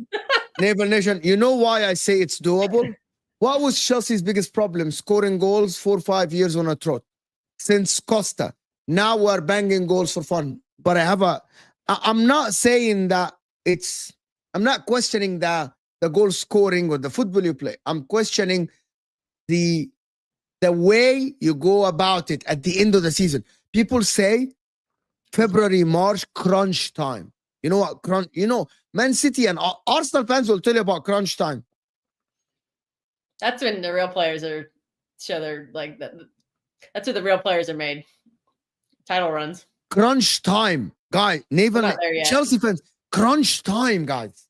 Naval Nation, you know why I say it's doable? What was Chelsea's biggest problem? Scoring goals 4 or 5 years on a trot. Since Costa. Now we're banging goals for fun. But I'm not saying that I'm not questioning the goal scoring or the football you play. I'm questioning the way you go about it at the end of the season. People say February, March, crunch time. You know what? Man City and Arsenal fans will tell you about crunch time. That's when the real players are that's where the real players are made. Title runs. Crunch time, guy. Chelsea fans, crunch time, guys.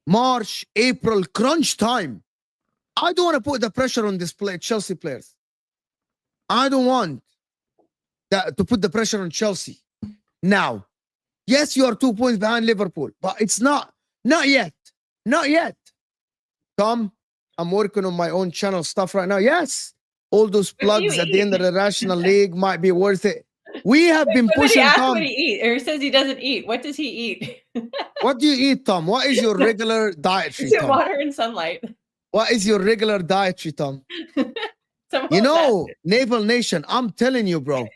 March, April, crunch time. I don't want to put the pressure on this Chelsea players. I don't want that to put the pressure on Chelsea. Now, yes, you are 2 points behind Liverpool, but it's not yet. Not yet. Tom, I'm working on my own channel stuff right now. Yes, all those plugs at the end of the National League might be worth it. We have been pushing Tom. What he eat? Or he says he doesn't eat. What does he eat? What do you eat, Tom? What is your regular dietary, Tom? Water and sunlight. What is your regular dietary, Tom? Naval Nation, I'm telling you, bro.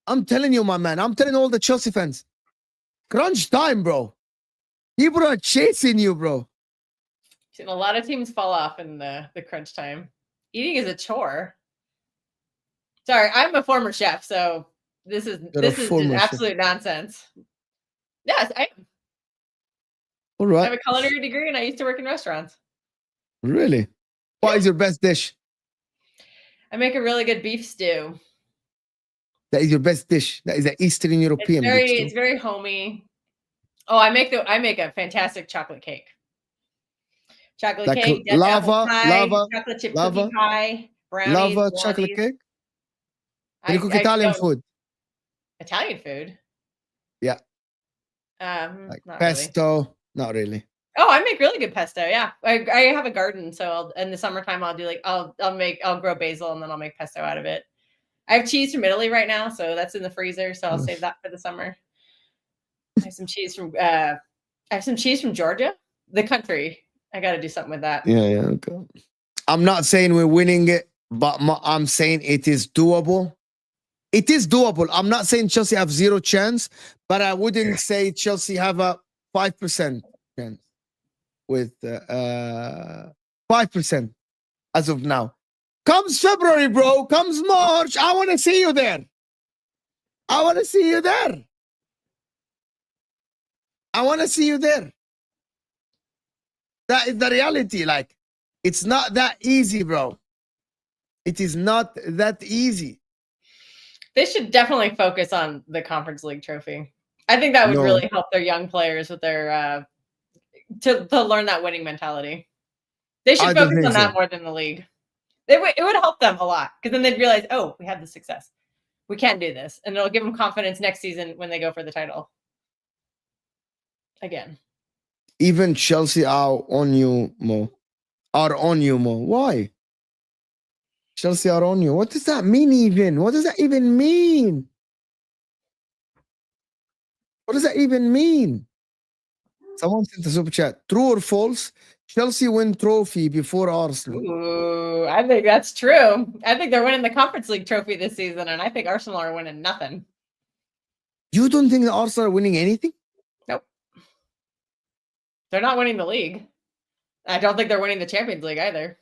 I'm telling you, my man. I'm telling all the Chelsea fans. Crunch time, bro. People are chasing you, bro. A lot of teams fall off in the crunch time. Eating is a chore. Sorry, I'm a former chef, so this is just absolute nonsense. Yes, I am. All right. I have a culinary degree and I used to work in restaurants. Really? What is your best dish? I make a really good beef stew. That is your best dish. That is an Eastern European dish. It's very homey. Oh, I make a fantastic chocolate cake. Chocolate cake, lava, chocolate chip cookie pie, brownies, lava, chocolate cake. Can you cook Italian food? Italian food? Yeah. Like not pesto. Really. Not really. Oh, I make really good pesto. Yeah, I have a garden, so in the summertime I'll do I'll grow basil and then I'll make pesto out of it. I have cheese from Italy right now, so that's in the freezer. So I'll save that for the summer. I have some cheese from Georgia, the country. I got to do something with that. Yeah. Okay. I'm not saying we're winning it, but I'm saying it is doable. It is doable. I'm not saying Chelsea have zero chance, but I wouldn't say Chelsea have a 5% chance with 5% as of now. Comes February, bro. Comes March. I want to see you there. I want to see you there. I want to see you there. That is the reality. Like, it's not that easy, bro. It is not that easy. They should definitely focus on the Conference League trophy. I think that would No. really help their young players with their to learn that winning mentality. They I should don't focus think on that so. more than the league. It would help them a lot because then they'd realize, oh, we had the success. We can do this, and it'll give them confidence next season when they go for the title again. Even Chelsea are on you more. Why? Chelsea are on you. What does that mean even? What does that even mean? What does that even mean? Someone sent a super chat. True or false? Chelsea win trophy before Arsenal. Ooh, I think that's true. I think they're winning the Conference League trophy this season, and I think Arsenal are winning nothing. You don't think the Arsenal are winning anything? Nope. They're not winning the league. I don't think they're winning the Champions League either.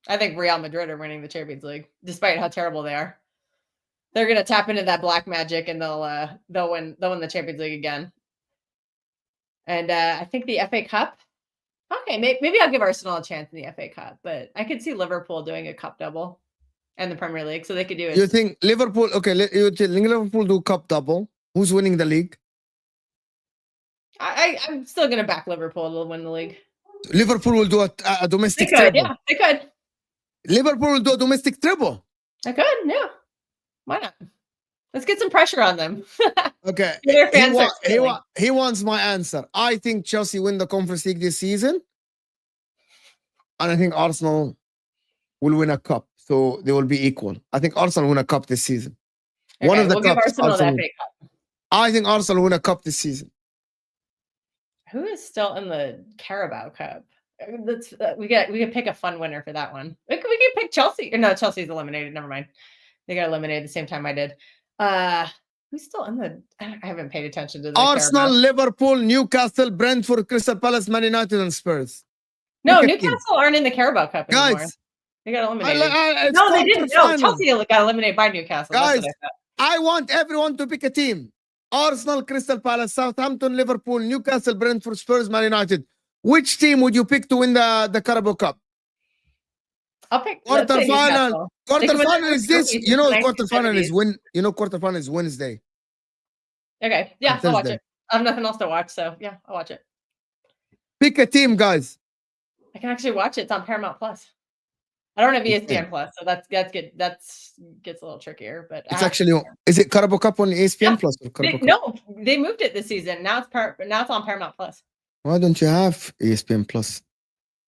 I think Real Madrid are winning the Champions League, despite how terrible they are. They're gonna tap into that black magic, and they'll win the Champions League again. And I think the FA Cup. Okay, maybe I'll give Arsenal a chance in the FA Cup, but I could see Liverpool doing a cup double and the Premier League, so they could do it. You think Liverpool? Okay, you think Liverpool do cup double? Who's winning the league? I'm still gonna back Liverpool to win the league. Liverpool will do a domestic They could, treble. yeah, they could. Liverpool will do a domestic treble. They could, yeah. Why not? Let's get some pressure on them. Okay, Their fans are feeling. he wants my answer. I think Chelsea win the Conference League this season, and I think Arsenal will win a cup, so they will be equal. I think Arsenal win a cup this season. One of the we'll give cups. Arsenal the Arsenal. FA Cup. I think Arsenal win a cup this season. Who is still in the Carabao Cup? That's we can pick a fun winner for that one. We can pick Chelsea. Or no, Chelsea's eliminated. Never mind. They got eliminated the same time I did. Who's still in the? I haven't paid attention to the Arsenal, Carabao. Liverpool, Newcastle, Brentford, Crystal Palace, Man United, and Spurs. No, Pick a team. Newcastle aren't in the Carabao Cup anymore. Guys, They got eliminated. it's No, they didn't. No, quarterfinals. Chelsea got eliminated by Newcastle. That's Guys, what I thought. I want everyone to pick a team. Arsenal, Crystal Palace, Southampton, Liverpool, Newcastle, Brentford, Spurs, Man United. Which team would you pick to win the Carabao Cup? I'll pick let's say Quarterfinal. Newcastle. They can win Quarterfinal their is this. trophies You know, since quarterfinal is 1970s. win. You know, quarterfinal is Wednesday. Okay, yeah, On I'll watch Thursday. it. I have nothing else to watch, so yeah, I'll watch it. Pick a team, guys. I can actually watch it. It's on Paramount Plus. I don't have Okay. ESPN Plus, so that's good. That's gets a little trickier, but It's actually, is it Carabao Cup on ESPN Yeah. Plus or Carabao Cup? no, they moved it this season. Now it's on Paramount Plus. Why don't you have ESPN Plus?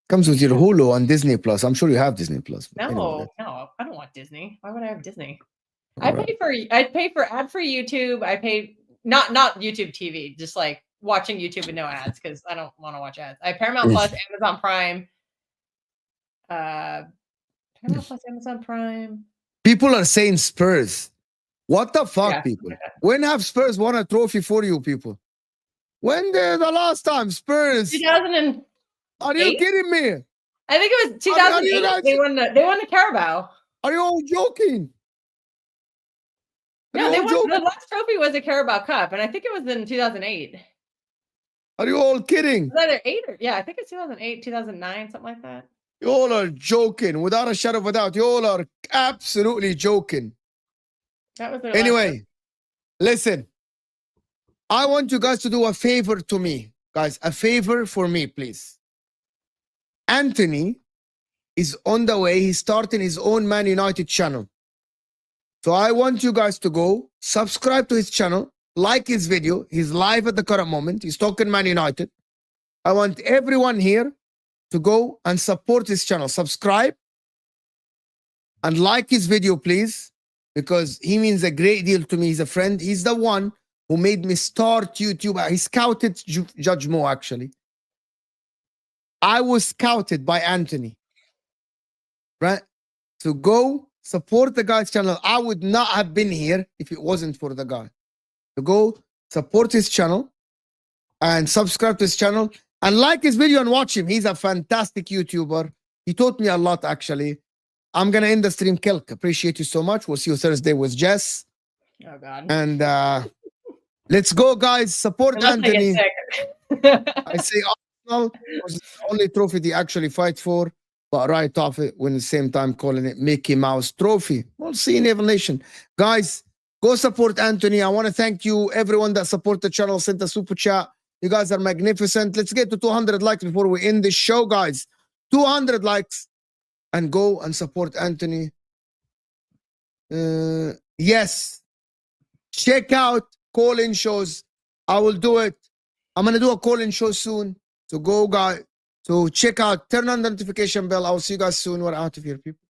Comes with your Hulu and Disney Plus. I'm sure you have Disney Plus. but anyway, No, I don't want Disney. Why would I have Disney? all I right. pay for ad-free YouTube. I pay not YouTube TV, just like watching YouTube with no ads because I don't want to watch ads. I Paramount Plus, Amazon Prime. Paramount Plus, Amazon Prime. People are saying Spurs. What the fuck, Yeah. people? When have Spurs won a trophy for you, people? When the last time Spurs? 2000 and Are you eight? kidding me? I think it was Are you 2008. guys- They won the Carabao. Are you all joking? Are No, you they all won. joking? The last trophy was a Carabao Cup, and I think it was in 2008. Are you all kidding? Was either 8 or yeah, I think it's 2008, 2009, something like that. You all are joking. Without a shadow of a doubt, you all are absolutely joking. That was their last Anyway, listen. I want you guys to do a favor to me. Guys, a favor for me, please. Anthony is on the way. He's starting his own Man United channel. So I want you guys to go subscribe to his channel, like his video. He's live at the current moment. He's talking Man United. I want everyone here to go and support his channel. Subscribe and like his video, please, because he means a great deal to me. He's a friend. He's the one who made me start YouTube. He scouted Judge Mo, actually. I was scouted by Anthony, right? So go support the guy's channel. I would not have been here if it wasn't for the guy. So go support his channel and subscribe to his channel and like his video and watch him. He's a fantastic YouTuber. He taught me a lot, actually. I'm going to end the stream, Kelk. Appreciate you so much. We'll see you Thursday with Jess. Oh, God. And let's go, guys. Support Unless I get Anthony. sick. I say Arsenal was the only trophy they actually fight for, but right off it when at the same time calling it Mickey Mouse Trophy. We'll see in Evil Nation. Guys, go support Anthony. I want to thank you, everyone that support the channel, sent a super chat. You guys are magnificent. Let's get to 200 likes before we end this show, guys. 200 likes. And go and support Anthony. Yes. Check out call-in shows. I will do it. I'm going to do a call-in show soon. So go, guys. So check out, turn on the notification bell. I will see you guys soon. We're out of here, people.